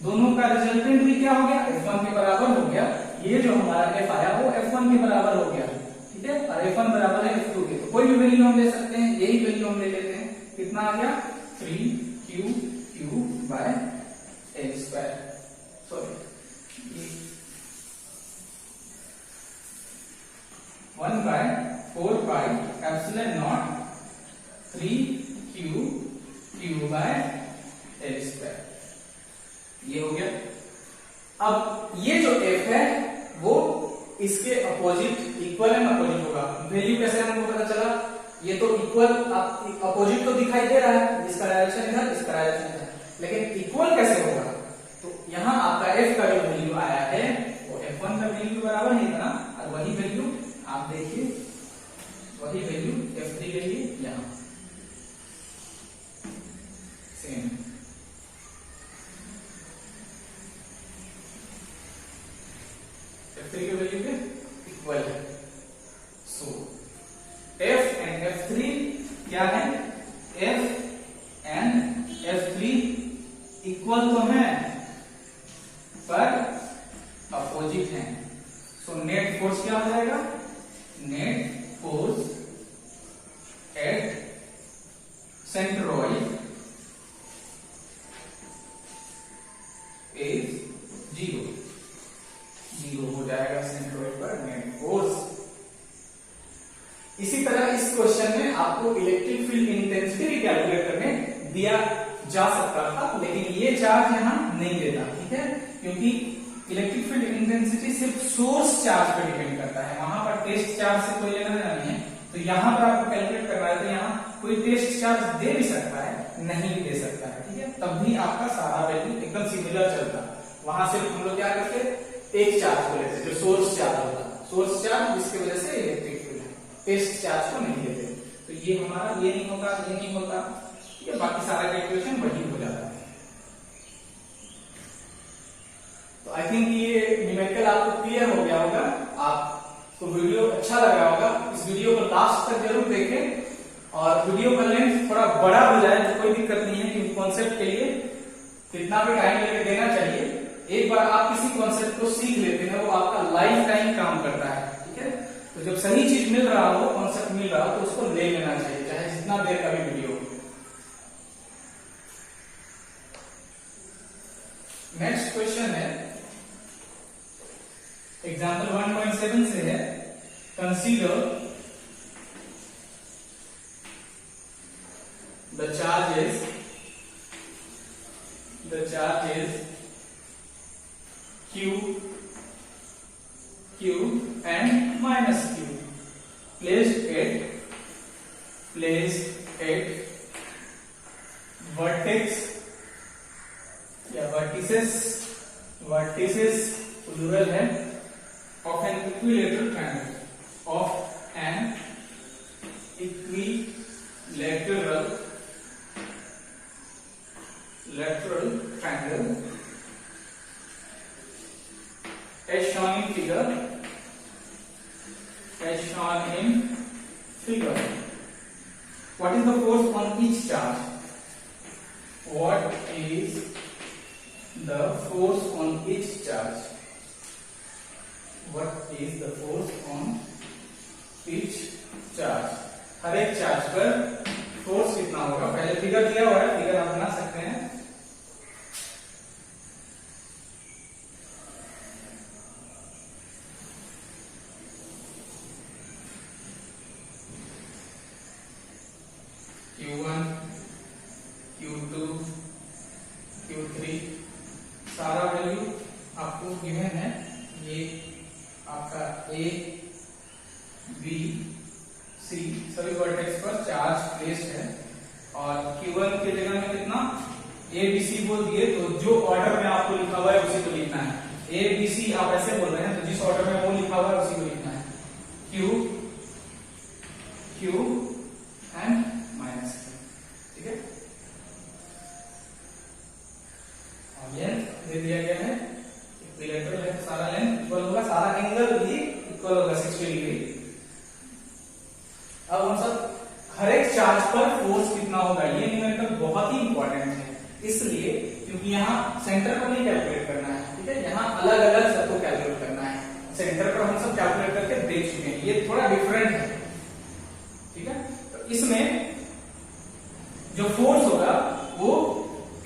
दोनों का रिजल्टेंट भी क्या हो गया, F1 के बराबर हो गया। ये जो हमारा F आया वो F1 के बराबर हो गया, ठीक है, और F1 बराबर है F2 के, तो कोई भी वैल्यू हम ले सकते हैं, यही वैल्यू हम ले लेते हैं, कितना आ गया 3Q/L square, sorry 1/4πε0 3q q/L²। ये हो गया। अब ये जो f है वो इसके अपोजिट इक्वल एंड अपोजिट होगा। वैल्यू कैसे हमको पता चला? ये तो इक्वल अपोजिट तो दिखाई दे रहा है, इसका डायरेक्शन इधर, इसका डायरेक्शन इधर, लेकिन इक्वल कैसे होगा? तो यहाँ आपका f का जो वैल्यू आया है वो f1 का वैल्यू बराबर है इतना, और वही वैल्यू आप देखिए, वही वैल्यू f3 के लिए यहाँ सेम। f3 के वैल्यू के इक्वल है। सो f एंड f3 क्या है? f एंड f3 इक्वल तो है पर अपोजिट है। सो नेट फोर्स क्या हो जाएगा? Net force at centroid is 0 हो जाएगा सेंट्रॉइड पर नेट फोर्स। इसी तरह इस क्वेश्चन में आपको इलेक्ट्रिक फील्ड इंटेंसिटी भी कैलकुलेट करने दिया जा सकता था, लेकिन ये चार्ज यहां नहीं देता, ठीक है, क्योंकि इलेक्ट्रिक फील्ड इंटेंसिटी सिर्फ सोर्स चार्ज पर डिपेंड करता है, वहां पर टेस्ट चार्ज से कोई लेना देना नहीं है। तो यहां पर आपको कैलकुलेट करना है तो यहाँ कोई टेस्ट चार्ज दे भी सकता है, नहीं भी दे सकता है, ठीक है, तब भी आपका सारा वैल्यू एकदम सिमिलर चलता। वहां सिर्फ हम लोग क्या करते, एक चार्ज को लेते जो सोर्स चार्ज होता, सोर्स चार्ज जिसकी वजह से इलेक्ट्रिक फील्ड है, टेस्ट चार्ज को नहीं लेते। तो ये हमारा ये नहीं होता, ये नहीं होता, ये बाकी सारा कैलकुलेशन वही हो जाता है। तो आई थिंक ये न्यूमेरिकल आपको क्लियर हो गया होगा, आपको वीडियो अच्छा लगा होगा। इस वीडियो को लास्ट तक जरूर देखें, और वीडियो का लेंथ थोड़ा बड़ा हो जाए तो कोई दिक्कत नहीं है, क्योंकि कॉन्सेप्ट के लिए कितना भी टाइम लेके देना चाहिए। एक बार आप किसी कॉन्सेप्ट को सीख लेते हैं वो आपका लाइफ टाइम काम करता है, ठीक है। तो जब सही चीज मिल रहा हो, कॉन्सेप्ट मिल रहा हो, तो उसको ले लेना चाहिए, चाहे जितना देर का भी वीडियो। नेक्स्ट क्वेश्चन है एग्जाम्पल 1.7 से है, consider the charges q and minus q placed at vertices plural है of an equilateral triangle, lateral triangle as shown in figure. What is the force on each charge? What is the force on each charge? What is the force on each charge? हर एक charge पर force कितना होगा? पहले figure दिया हुआ है, figure आप बना सकते हैं। Q1, Q2, Q3 सारा वैल्यू आपको गिवन है। ये आपका A, B, C सभी वर्टेक्स पर चार्ज प्लेस्ड है, और Q1 की जगह में कितना A, B, C बोल दिए, तो जो ऑर्डर में आपको लिखा हुआ है उसी को लिखना है। A, B, C आप ऐसे बोल रहे हैं, तो जिस ऑर्डर में वो लिखा हुआ है उसी को लिखना है। Q एंड माइनस, ठीक है। और लेंथ दे दिया गया है, इक्विलेटरल है, सारा लेंथ इक्वल होगा, सारा एंगल भी इक्वल होगा 60 डिग्री। अब हम सब हर एक चार्ज पर फोर्स कितना होगा, ये न्यूमेरिकल बहुत ही इंपॉर्टेंट है, इसलिए क्योंकि यहाँ सेंटर पर नहीं कैलकुलेट करना है, ठीक है, यहाँ अलग अलग सबको कैलकुलेट करना है। सेंटर पर हम सब कैलकुलेट करके देख चुके हैं, ये थोड़ा डिफरेंट है, ठीक है। तो इसमें जो फोर्स होगा वो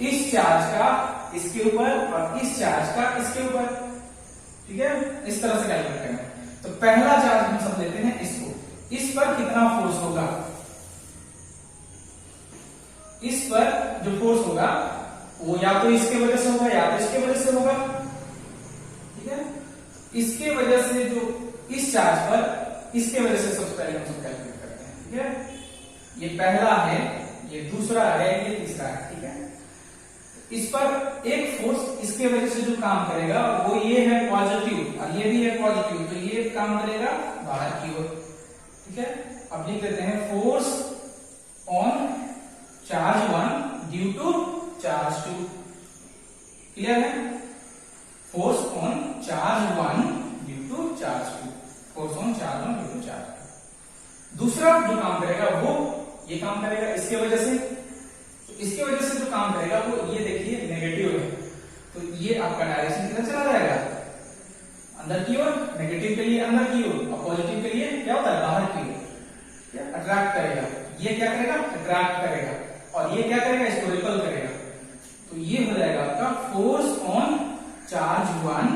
इस चार्ज का इसके ऊपर और इस चार्ज का इसके ऊपर, ठीक है, इस तरह से कैलकुलेट करना है। तो पहला चार्ज हम सब लेते हैं इस इस पर कितना फोर्स होगा, इस पर जो फोर्स होगा वो या तो इसके वजह से होगा या तो इसके वजह से होगा। ठीक है, इसके वजह से जो इस चार्ज पर, इसके वजह से सबसे पहले हम सब कैलकुलेट करते हैं। ठीक है, ये पहला है, ये दूसरा है, ये तीसरा है। ठीक है, इस पर एक फोर्स इसके वजह से जो काम करेगा वो ये है पॉजिटिव, और ये भी है पॉजिटिव, तो ये काम करेगा बाहर की ओर। ठीक है, अब लिख देते हैं force on charge 1 due to charge 2। Clear है, force on charge 1 due to charge 2, force on charge 1 due to charge 2। दूसरा जो काम करेगा वो ये काम करेगा इसके वजह से, तो इसके वजह से जो काम करेगा वो ये देखिए नेगेटिव है, तो ये आपका डायरेक्शन किधर चला जाएगा, अंदर की ओर, नेगेटिव के लिए अंदर की ओर, और पॉजिटिव के लिए क्या होता है बाहर की ओर, अट्रैक्ट करेगा। ये क्या करेगा, अट्रैक्ट करेगा, और ये क्या करेगा, इसको रिपल करेगा। तो ये हो जाएगा आपका force on charge 1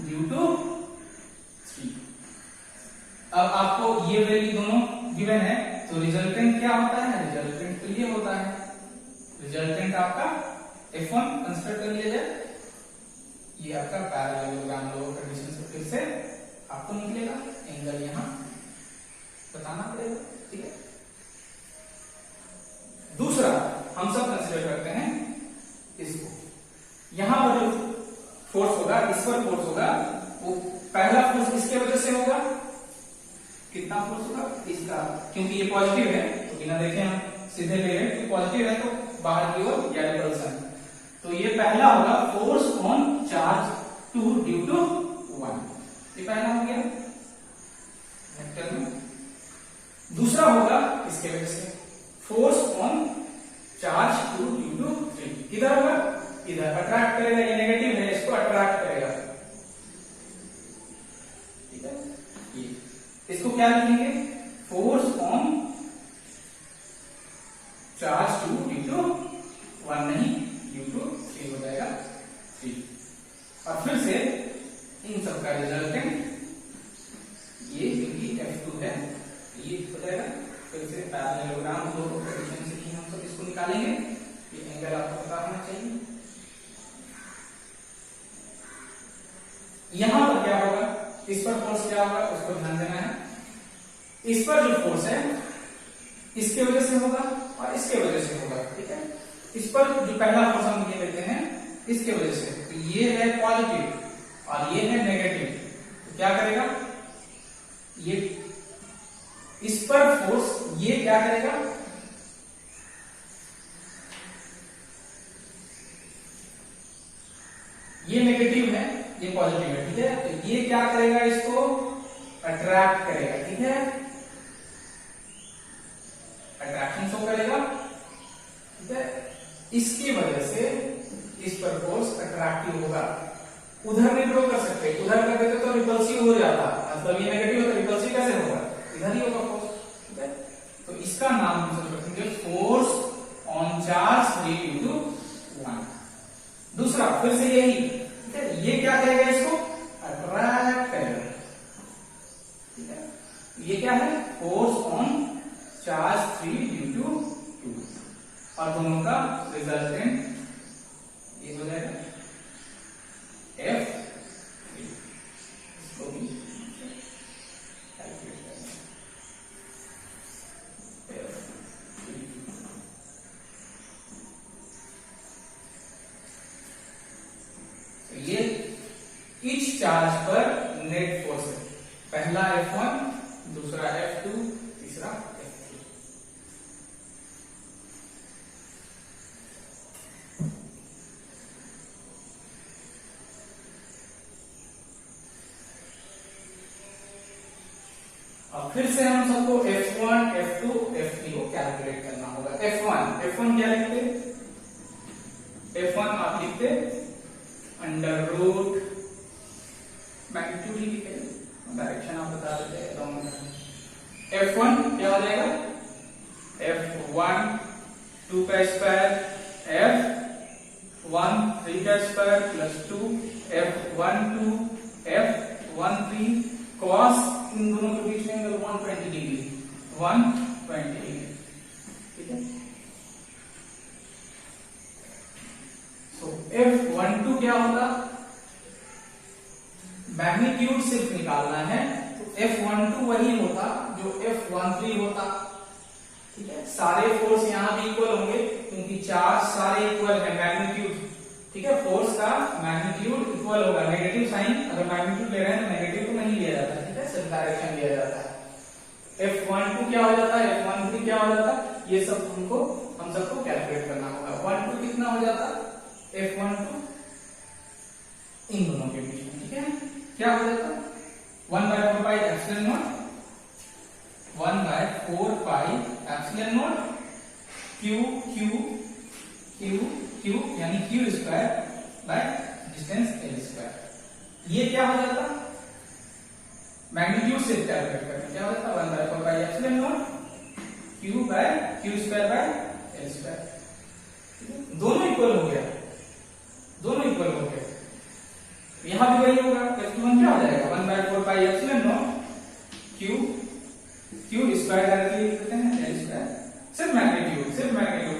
due to 3। अब आपको ये वैल्यू दोनों गिवन है, तो रिजल्टेंट क्या होता है, रिजल्टेंट तो ये होता है, रिजल्टेंट आपका F1 कंसीडर कर लिया जाए। ये आपका पैरेललोग्राम लोअर कंडीशन से फिर से आपको निकलेगा, एंगल यहां बताना पड़ेगा। ठीक है, दूसरा हम सब कंसीडर करते हैं इसको, यहां पर जो फोर्स होगा, इस पर फोर्स होगा, वो पहला फोर्स इसके वजह से होगा, कितना फोर्स होगा इसका, क्योंकि ये पॉजिटिव है तो बिना देखे हम सीधे ले रहे हैं, पॉजिटिव है तो बाहर की ओर या रिपल्सन, तो ये पहला होगा force on charge 2 due to 1, ये पहला हो गया वेक्टर में। दूसरा होगा इसके वजह से force on charge 2 due to 3, किधर होगा, इधर अट्रैक्ट करेगा, ये नेगेटिव है, इसको अट्रैक्ट करेगा। ठीक है, इसको क्या लिखेंगे, force on charge 2 due to 1 नहीं, ड्यू टू 3 हो जाएगा 3। और फिर से इन सब का रिजल्टेंट ये क्योंकि F2 है, ये हो जाएगा। फिर से पैरेललोग्राम दो कंडीशन से ही हम सब इसको निकालेंगे, ये एंगल आपको पता होना चाहिए। यहां पर क्या होगा, इस पर फोर्स क्या होगा उसको ध्यान देना है। इस पर जो फोर्स है इसके वजह से होगा और इसके वजह से होगा। ठीक है, इस पर जो पहला फोर्स हम ये लेते हैं इसके वजह से, तो ये है पॉजिटिव और ये है नेगेटिव, तो क्या करेगा, ये इस पर फोर्स ये क्या करेगा, ये नेगेटिव है ये पॉजिटिव है। ठीक है, तो ये क्या करेगा, इसको अट्रैक्ट करेगा। ठीक है, अट्रैक्शन शो करेगा। ठीक है, इसकी वजह से इस पर फोर्स अट्रैक्टिव होगा। उधर नहीं ड्रॉ कर सकते, उधर कर देते तो रिपल्सिव हो जाता, मतलब ये नेगेटिव है तो रिपल्सिव कैसे होगा, इधर ही होगा फोर्स। ठीक है, तो इसका नाम हम सब रखेंगे force on charge 3 due to 1। दूसरा फिर से यही, ठीक है, ये क्या करेगा, इसको अट्रैक्ट करेगा। ठीक है, ये क्या है, force on charge 3 due to 2, और दोनों का रिजल्टेंट ये हो जाएगा F3। इसको भी कैलकुलेट करेंगे, F3। तो ये इच चार्ज पर नेट फोर्स है, पहला F1, दूसरा F2, तीसरा F3। अब फिर से हम सबको F1, F2, F3 को कैलकुलेट करना होगा। F1 क्या लिखते, F1 आप लिखते अंडर रूट, मैग्नीट्यूड ही लिखे, डायरेक्शन आप बता देते हैं। F1 क्या हो जाएगा, F1 2 का स्क्वायर, F1 3 का square plus 2, F12 F13 cos, इन दोनों के बीच में एंगल 120 डिग्री, 120 डिग्री। ठीक है, सो F12 क्या होगा, मैग्नीट्यूड सिर्फ निकालना है, तो F12 वही होता जो F13 होता। ठीक है, सारे फोर्स यहां भी इक्वल होंगे क्योंकि चार्ज सारे इक्वल है, मैग्नीट्यूड। ठीक है, फोर्स का मैग्नीट्यूड इक्वल होगा, नेगेटिव साइन अगर मैग्नीट्यूड ले रहे हैं तो नेगेटिव को नहीं लिया जाता। ठीक है, सिर्फ डायरेक्शन लिया जाता है। F12 क्या हो जाता है, F13 क्या हो जाता है, ये सब हम सबको कैलकुलेट करना होगा। 12 कितना हो जाता, F12 इन दोनों के बीच में। ठीक है, क्या हो जाता, 1/4 pi epsilon not, 1/4 pi epsilon naught Q यानी Q square by distance L square. ये क्या हो जाता, मैग्नीट्यूड से कैलकुलेट करते क्या हो जाता, 1/4 pi epsilon naught Q square by L square. दोनों इक्वल हो गया, दोनों इक्वल हो गए, यहां भी वही होगा। F21 क्या हो जाएगा, 1/4 pi epsilon naught Q square directly लिख देते हैं L स्क्वायर। सिर्फ मैग्नीट्यूड,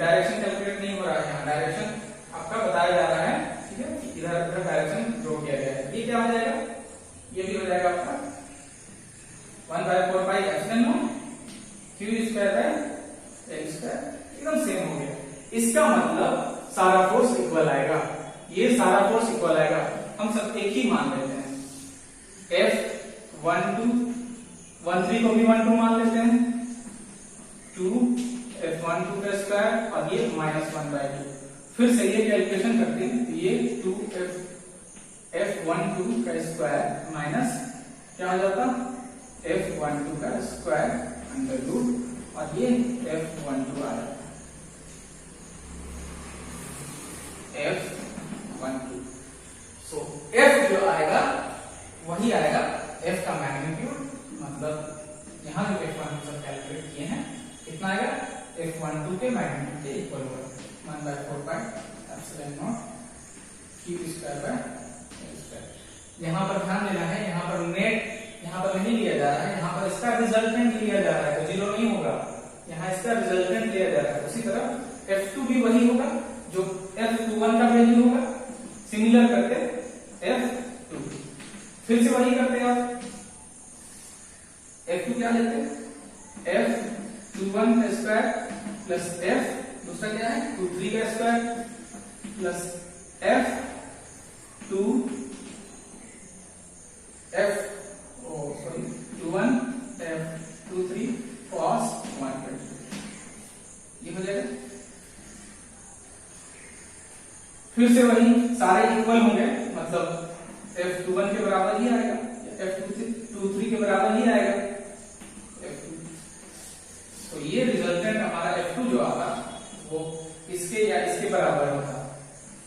डायरेक्शन कैलकुलेट नहीं हो रहा है, यहाँ डायरेक्शन आपका बताया जा रहा है। ठीक है, इधर डायरेक्शन ड्रॉ किया गया है। ये क्या हो जाएगा, ये भी हो जाएगा आपका 1/4 pi epsilon naught Q square by L square, एकदम सेम हो गया। इसका मतलब सारा फोर्स इक्वल आएगा, ये सारा फोर्स इक्वल आएगा। हम सब एक ही मान लेते हैं, F12 13 को भी 12 मान लेते हैं, 2 F12 का स्क्वायर और ये -1/2। फिर से ये कैलकुलेशन करते हैं, तो ये 2 F12 का स्क्वायर माइनस क्या हो जाता, F12 का स्क्वायर अंडर रूट और ये F12 आ जाता F12। सो F जो आएगा वही आएगा F का मैग्नीट्यूड, मतलब यहां जो F12 सब कैलकुलेट किए हैं कितना आएगा, F12 के मैग्नीट्यूड के इक्वल होगा, 1/4 pi epsilon naught Q square by L square. यहां पर ध्यान देना है, यहां पर नेट यहां पर नहीं लिया जा रहा है, यहां पर इसका रिजल्टेंट लिया जा रहा है, तो जीरो नहीं होगा, यहां इसका रिजल्टेंट लिया जा रहा है। उसी तरह F2 भी वही होगा जो F21 का वैल्यू होगा, सिमिलर करते F2, फिर से वही करते हैं आप, F2 क्या लेते हैं, F21 का स्क्वायर प्लस F दूसरा क्या है 23 का square plus F21 F23 cos 120, ये हो जाएगा। फिर से वही सारे इक्वल होंगे, मतलब F21 के बराबर ही आएगा, F23 के बराबर ही आएगा F2। तो ये रिजल्टेंट हमारा F2 जो आता वो इसके या इसके बराबर होता,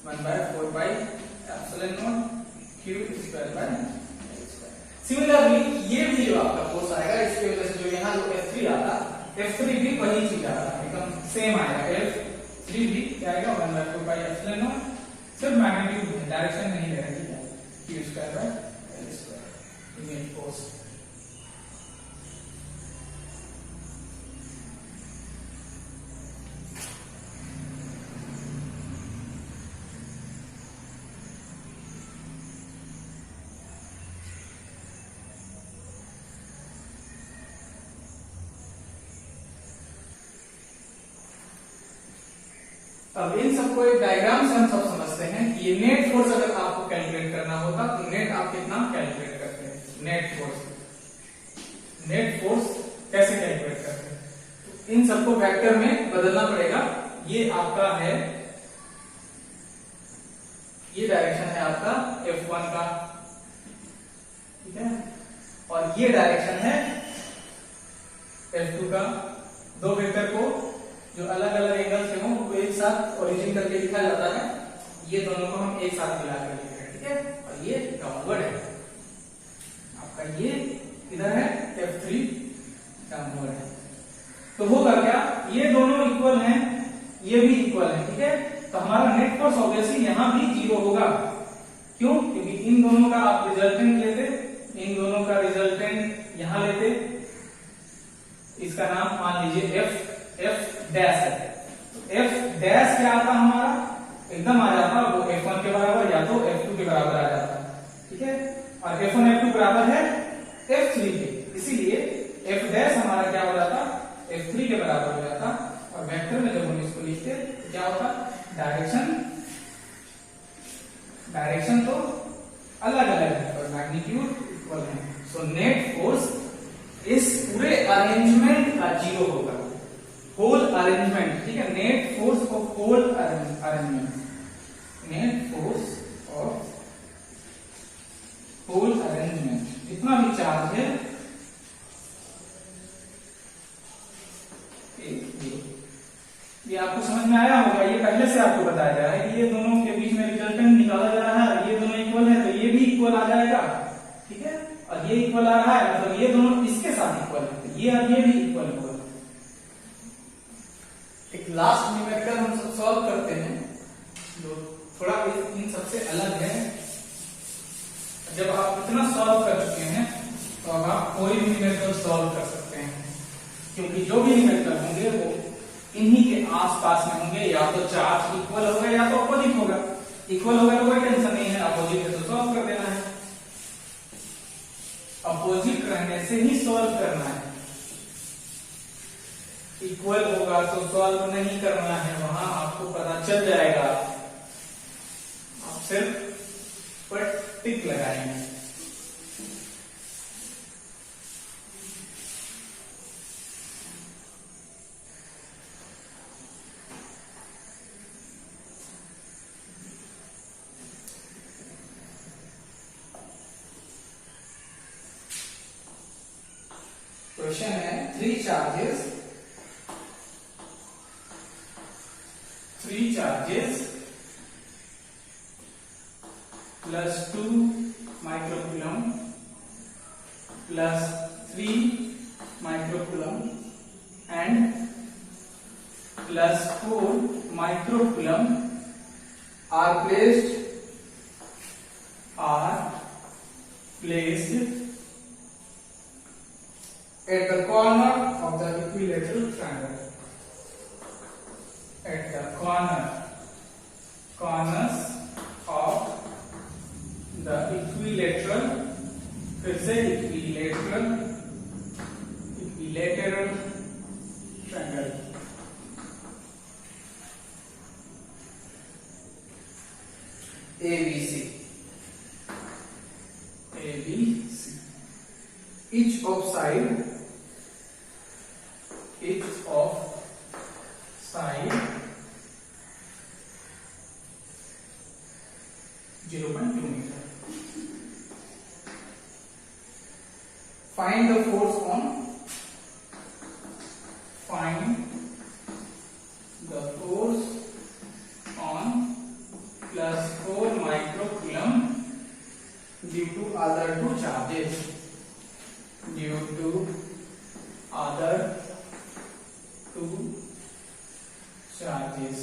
1/4 pi epsilon naught Q square by L square. Similarly ये भी जो आपका फोर्स आएगा, इसकी वजह से जो यहाँ जो F3 आता, F3 भी वही चीज आता, एकदम सेम आएगा। F3 भी क्या आएगा, 1/4 पाई एप्सिलॉन नॉट, सिर्फ मैग्नीट्यूड है, डायरेक्शन नहीं ले रहे, ठीक है, Q square by L square image force. अब इन सबको एक डायग्राम से हम सब समझते हैं कि ये नेट फोर्स अगर आपको कैलकुलेट करना होता तो नेट आप कितना कैलकुलेट करते हैं, नेट फोर्स कैसे कैलकुलेट करते हैं, तो इन सबको वेक्टर में बदलना पड़ेगा। ये आपका है, ये डायरेक्शन है आपका F1 का, ठीक है, और ये डायरेक्शन है F2 का। दो वेक्टर को जो अलग अलग एंगल से हो वो एक साथ ओरिजिन करके लिखा जाता है, ये दोनों को हम एक साथ मिला कर लिखते हैं, ठीक है, और ये डाउनवर्ड है आपका, ये इधर है F3 डाउनवर्ड है। तो होगा क्या, ये दोनों इक्वल हैं, ये भी इक्वल है, ठीक है, तो हमारा नेट फोर्स ऑब्वियसली यहां भी जीरो होगा। क्यों, क्योंकि इन दोनों का आप रिजल्टेंट लेते, इन दोनों का रिजल्टेंट यहां लेते, इसका नाम मान लीजिए एफ डैश है। एफ डैश क्या आता हमारा, एकदम आ जाता वो F1 के बराबर या तो F2 के बराबर आ जाता, ठीक है। और F1 F2 बराबर है F3 के, इसीलिए F डैश हमारा क्या हो जाता, F3 के बराबर हो जाता। और वेक्टर में जब हम इसको लिखते तो क्या होता, डायरेक्शन तो अलग अलग है और मैग्नीट्यूड इक्वल है। सो नेट फोर्स इस पूरे अरेंजमेंट का जीरो होगा, होल अरेंजमेंट, ठीक है। Net force of whole arrangement, net force of whole arrangement, जितना भी चार्ज है ये आपको समझ में आया होगा। ये पहले से आपको बताया जा रहा है कि ये दोनों के बीच में रिजल्टेंट निकाला जा रहा है, ये दोनों इक्वल है तो ये भी इक्वल आ जाएगा, ठीक है। और ये इक्वल आ रहा है मतलब ये दोनों इसके साथ इक्वल है, ये और ये भी इक्वल होगा। एक लास्ट न्यूमेरिकल हम सब सॉल्व करते हैं जो थोड़ा इन सबसे अलग है। जब आप इतना सॉल्व कर चुके हैं तो अब आप कोई भी न्यूमेरिकल सॉल्व कर सकते हैं, क्योंकि जो भी न्यूमेरिकल होंगे वो इन्हीं के आसपास में होंगे, या तो चार्ज इक्वल होगा या तो अपोजिट होगा। इक्वल होगा तो कोई टेंशन नहीं है, अपोजिट है तो सॉल्व कर देना है, अपोजिट रहने से ही सॉल्व करना है। इक्वल होगा तो सॉल्व नहीं करना है, वहां आपको पता चल जाएगा, आप सिर्फ पर टिक लगाएंगे। क्वेश्चन है three charges plus 2 microcoulomb plus 3 microcoulomb and plus 4 microcoulomb are placed at the corner of the equilateral triangle. At the corners of the equilateral, फिर से equilateral triangle. ABC. Each of side 0.2 meter. Find the force on plus 4 microcoulomb due to other two charges.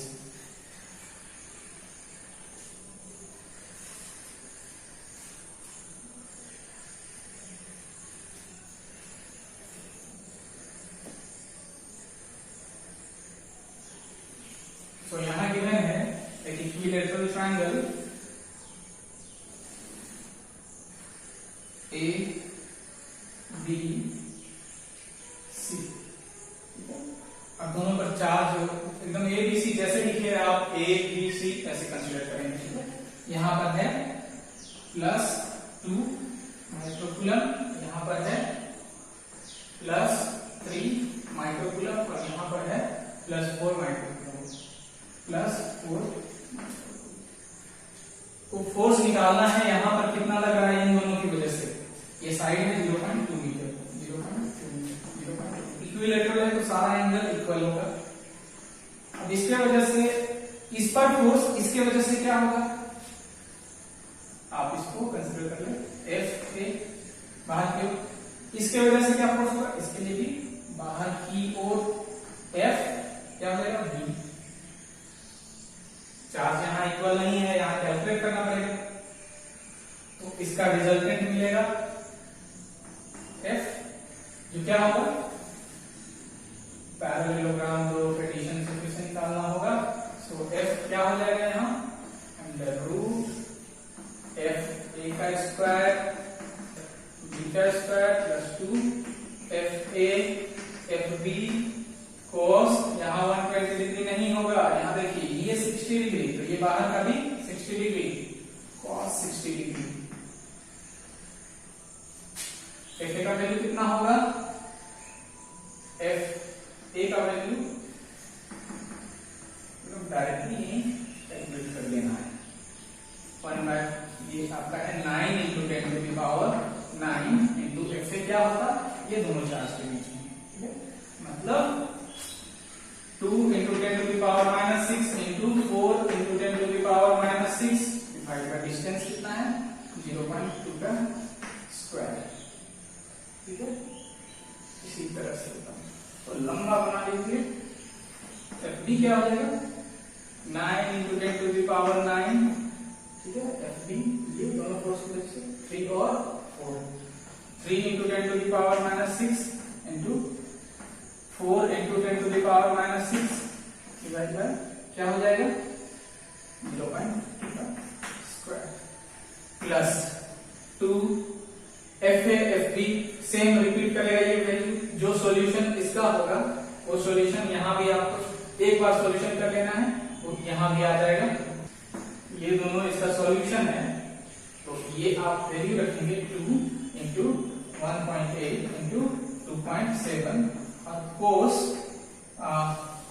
तो यहां given है एक equilateral triangle A B C, अब दोनों पर charge एकदम ए बी सी जैसे लिखे आप ए बी सी ऐसे कंसीडर करेंगे, ठीक है। यहां पर है +2 माइक्रोकूलम, यहां पर है +3 माइक्रोकूलम और यहां पर है +4 माइक्रोकूलम। +4 को फोर्स निकालना है, यहां पर कितना लग रहा है इन दोनों की वजह से, ये साइड में 0.2 मीटर, इक्विलेटरल है तो सारा एंगल इक्वल होगा। अब इसके वजह से इस पर फोर्स, इसके वजह से क्या होगा आप इसको कंसीडर कर ले F A बाहर की ओर, इसके वजह से क्या फोर्स होगा, इसके लिए भी बाहर की ओर F क्या हो जाएगा B। चार्ज यहां इक्वल नहीं है, यहां कैलकुलेट करना पड़ेगा, तो इसका रिजल्टेंट मिलेगा F जो क्या होगा पैरेललोग्राम दो एडिशन से फिर से निकालना होगा। सो f क्या हो जाएगा यहाँ अंडर रूट एफ ए का square beta square plus 2 F A F B cos, यहाँ 120 डिग्री नहीं होगा, यहाँ देखिए ये 60 डिग्री, तो ये बाहर का भी 60 degree, cos 60 degree. F A का वैल्यू कितना होगा, एफ ए का वैल्यू डायरेक्टली कैलकुलेट कर लेना है। 1 ये आपका है 9 into 10 to the power 9 into F A क्या होता, ये दोनों चार्ज के बीच में, ठीक है, मतलब 2 into 10 to the power -6 into 4 into 10 to the power -6, divide का डिस्टेंस कितना है 0.2 का स्क्वायर, ठीक है। इसी तरह से होता है, तो लंबा बना लीजिए, एफ डी क्या हो जाएगा 9 इंटू 10 टू द पावर 9, ठीक है, एफ डी ये दोनों फोर्स की वजह से 3 और 4, 3 into 10 to the power -6 into 4 into 10 to the power -6 divide by क्या हो जाएगा 0.2 का square plus 2 F A F B same repeat करेगा ये वैल्यू, जो सॉल्यूशन इसका होगा वो सॉल्यूशन यहाँ भी आपको एक बार सॉल्यूशन कर लेना है, वो यहाँ भी आ जाएगा। ये दोनों इसका सॉल्यूशन है, तो ये आप वैल्यू रखेंगे 2 इंटू 1.8 इंटू 2.7 और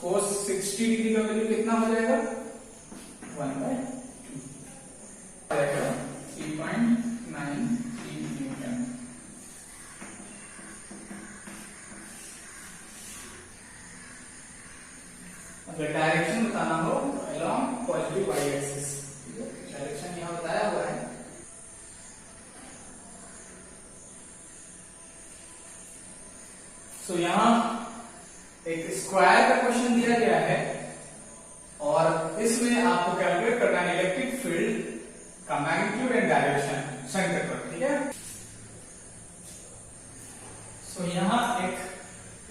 कोस 60 डिग्री का वैल्यू कितना हो जाएगा 1/2 3.93 न्यूटन। अगर डायरेक्शन बताना हो along positive Y axis, direction यहाँ बताया हुआ है। सो यहाँ एक स्क्वायर का क्वेश्चन दिया गया है और इसमें आपको कैलकुलेट करना है इलेक्ट्रिक फील्ड का मैग्नीट्यूड एंड डायरेक्शन सेंटर पर, ठीक है। सो यहाँ एक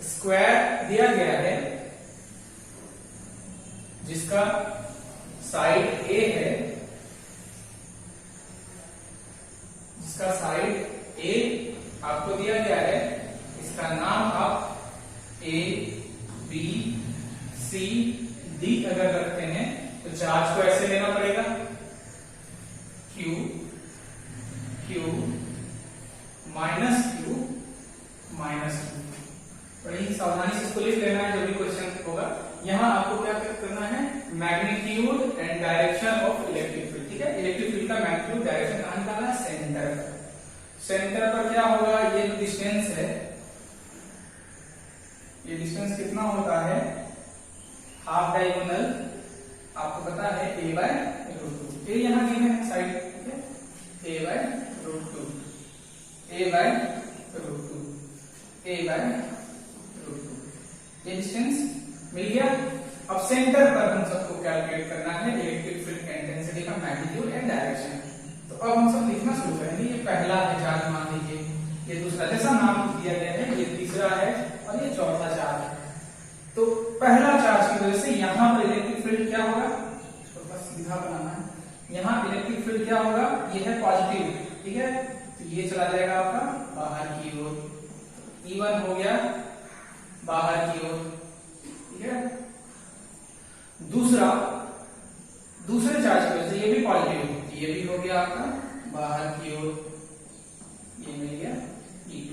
स्क्वायर दिया गया है जिसका साइड ए है, जिसका साइड ए आपको दिया गया है, इसका नाम आप ए बी सी डी अगर रखते हैं तो चार्ज को ऐसे लेना पड़ेगा Q Q minus Q minus Q, बड़ी सावधानी से इसको लिख लेना है जो भी क्वेश्चन होगा। यहाँ आपको क्या करना है magnitude and direction of electric field, ठीक है। इलेक्ट्रिक फील्ड का मैग्नीट्यूड डायरेक्शन कहां निकालना है सेंटर पर, सेंटर पर क्या होगा ये जो डिस्टेंस है, ये डिस्टेंस कितना होता है हाफ डायगोनल, आपको पता है a बाय √2, ए यहाँ गिवन है साइड, ठीक है, a by √2, a by √2, a by √2, ये डिस्टेंस मिल गया। अब सेंटर पर हम सबको कैलकुलेट करना है इलेक्ट्रिक फील्ड का इंटेंसिटी का मैग्नीट्यूड एंड डायरेक्शन। तो अब हम सब लिखना शुरू करेंगे। ये पहला है चार्ज मान लीजिए, ये दूसरा जैसा नाम दिया गया है, ये तीसरा है और ये चौथा चार्ज है। तो पहला चार्ज की वजह से यहाँ पर इलेक्ट्रिक फील्ड क्या होगा, तो बस सीधा बनाना है, यहाँ इलेक्ट्रिक फील्ड क्या होगा, ये है पॉजिटिव, ठीक है, तो ये चला जाएगा आपका बाहर की ओर, E1 हो गया बाहर की ओर, ठीक है। दूसरे चार्ज की वजह से ये भी पॉजिटिव, ये भी हो गया आपका बाहर की ओर, ये मिल गया E2।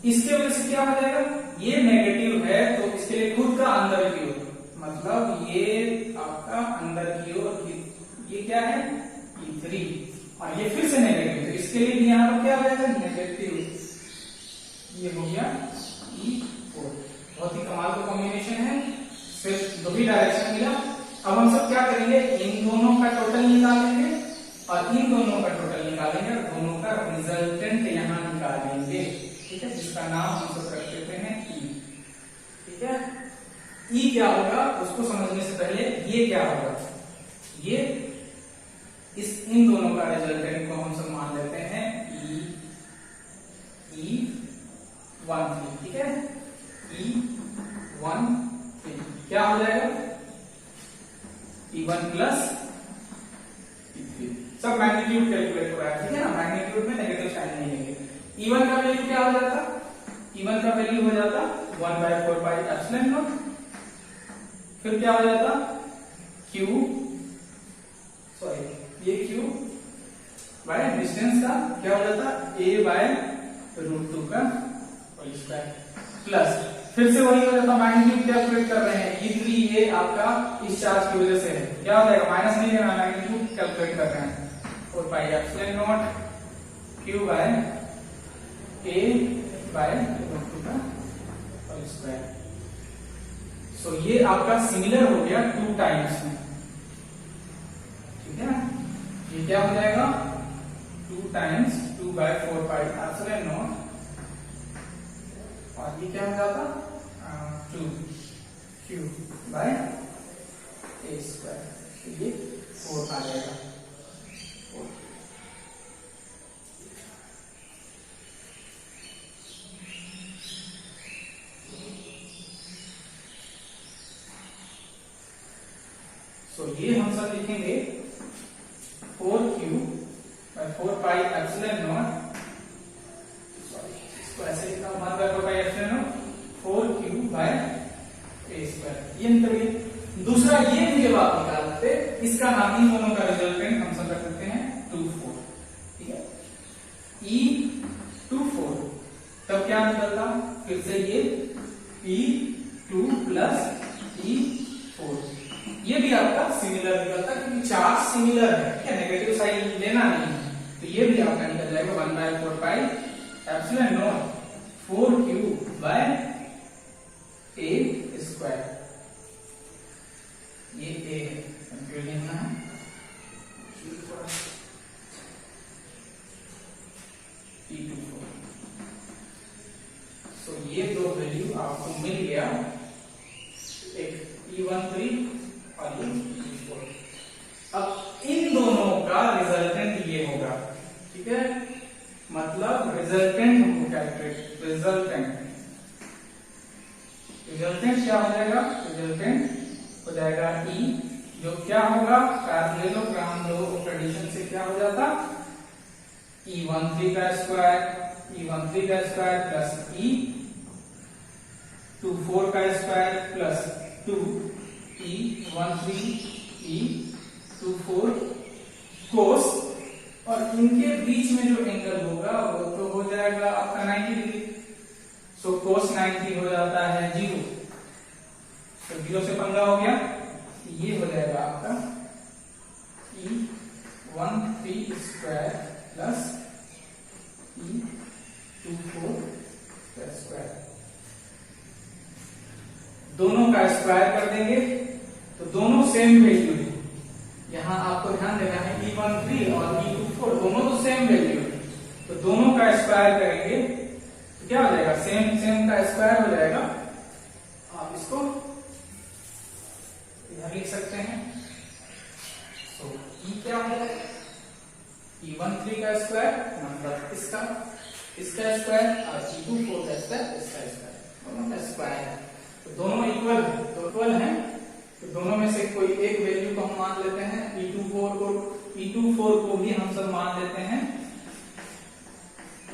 इसके वजह से क्या हो जाएगा, ये नेगेटिव है तो इसके लिए खुद का अंदर की ओर, मतलब ये आपका अंदर की ओर, ये क्या है E3 और ये फिर से नेगेटिव, तो इसके लिए भी यहाँ पर क्या हो जाएगा नेगेटिव, ये हो गया E4। बहुत ही कमाल का कॉम्बिनेशन है, सिर्फ दो ही डायरेक्शन मिला। अब हम सब क्या करेंगे, इन दोनों का टोटल निकालेंगे और इन दोनों का टोटल निकालेंगे और दोनों का रिजल्टेंट यहाँ निकालेंगे, ठीक है, जिसका नाम हम सब रख देते हैं E, ठीक है। E क्या होगा उसको समझने से पहले ये क्या होगा, ये इन दोनों का रिजल्टेंट को हम सब मान लेते हैं E13, ठीक है, E13 1 3 क्या हो जाएगा E1 प्लस E3। सब मैग्नीट्यूड कैलकुलेट हो रहा है, ठीक है ना, मैग्नीट्यूड में नेगेटिव साइन नहीं लेंगे। E1 का वैल्यू क्या हो जाता, E1 का वैल्यू हो जाता 1/4 पाई एप्सिलॉन नॉट, फिर क्या हो जाता Q, सॉरी ये Q बाय डिस्टेंस का क्या हो जाता A/√2 का होल स्क्वायर, प्लस फिर से वही हो जाता मैग्नीट्यूड कैलकुलेट कर रहे हैं E3 ये आपका इस चार्ज की वजह से है, क्या हो जाएगा माइनस नहीं लेना, मैग्नीट्यूड कैलकुलेट कर रहे हैं 4 pi epsilon naught Q by A/√2 का होल स्क्वायर। सो ये आपका सिमिलर हो गया 2 टाइम्स में, ठीक है ना, ये क्या हो जाएगा 2 टाइम्स 2/4 पाई एप्सिलॉन नॉट, और ये क्या हो जाता 2Q बाय A स्क्वायर, ये 4 आ जाएगा 4। सो ये हम सब लिखेंगे 4Q by 4 pi epsilon naught, sorry इसको ऐसे लिखा 1/4 pi epsilon naught 4Q by A square. ये मतलब दूसरा ये भी जब आप निकालते इसका नाम इन दोनों का रिजल्टेंट हम सब रख सकते हैं 2 4, ठीक है E2 4, तब क्या निकलता फिर से ये E2 प्लस E4, ये भी आपका सिमिलर निकलता क्योंकि चार्ज सिमिलर है, ठीक है, नेगेटिव साइन लेना नहीं है, तो ये भी आपका निकल जाएगा 1/4 pi epsilon naught 4Q by A square. ये A है, कंफ्यूजन ना है, E2 सो ये दो वैल्यू आपको मिल गया, एक E13 और ये E4। अब इन दोनों का रिजल्टेंट ये होगा, ठीक है, मतलब रिजल्टेंट हमको कैलकुलेट, रिजल्टेंट क्या हो जाएगा, रिजल्टेंट हो जाएगा E, जो क्या होगा पैरेललोग्राम लो ऑफ एडिशन से क्या हो जाता E13 का स्क्वायर प्लस E24 का स्क्वायर प्लस 2E13 E24 कोस, और इनके बीच में जो एंगल होगा वो तो हो जाएगा आपका 90 डिग्री, सो कोस 90 हो जाता है 0, तो 0 से पंगा हो गया, ये हो जाएगा आपका E13 स्क्वायर प्लस E24 का स्क्वायर, दोनों का स्क्वायर कर देंगे तो दोनों सेम वैल्यू है, यहां आपको ध्यान देना है E13 और E24 दोनों तो सेम वैल्यू है, तो दोनों का स्क्वायर करेंगे तो क्या हो जाएगा सेम का स्क्वायर हो जाएगा, आप इसको इधर लिख सकते हैं, तो E क्या हो जाएगा E13 का स्क्वायर मतलब इसका स्क्वायर और E24 का स्क्वायर इसका स्क्वायर, दोनों का स्क्वायर है, तो दोनों इक्वल है, तो इक्वल है, तो दोनों में से कोई एक वैल्यू को हम मान लेते हैं, E24 को भी हम सब मान लेते हैं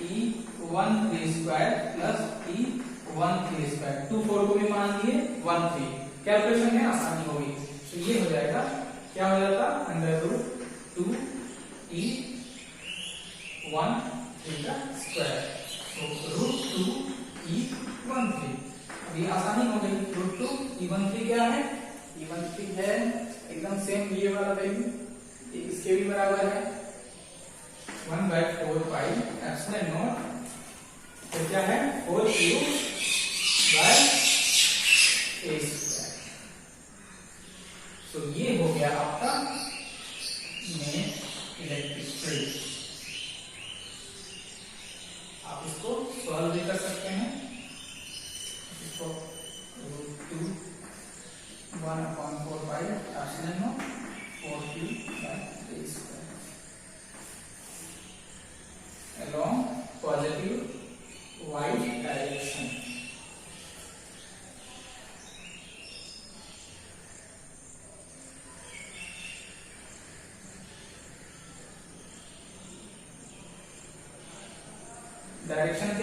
E13 square plus E13 square, 24 को भी मान लिए 13, कैलकुलेशन में आसानी होगी, तो ये हो जाएगा क्या हो जाता √2E13 का स्क्वायर, तो √2E13, अभी आसानी हो गई, √2E13 क्या है, E13 है एकदम सेम ये वाला वैल्यू, इसके भी बराबर है 1/4 पाई एप्सिलॉन नॉट, तो क्या है 4Q बाय A स्क्वायर, तो ये हो गया आपका नेट इलेक्ट्रिक फील्ड। आप इसको सॉल्व भी कर सकते हैं, इसको √2 1/4 pi epsilon naught 4Q by A square along positive y direction।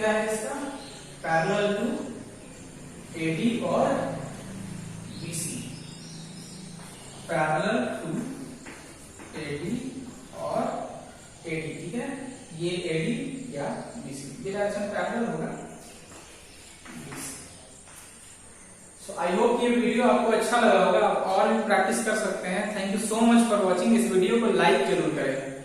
क्या है इसका, पैरेलल टू एडी और बीसी, पैरेलल टू एडी और एडी, ठीक है, ये एडी या बीसी, ये डायरेक्शन पैरेलल होगा बीसी। सो आई होप ये वीडियो आपको अच्छा लगा होगा, आप और भी प्रैक्टिस कर सकते हैं। Thank you so much for watching. इस वीडियो को लाइक जरूर करें।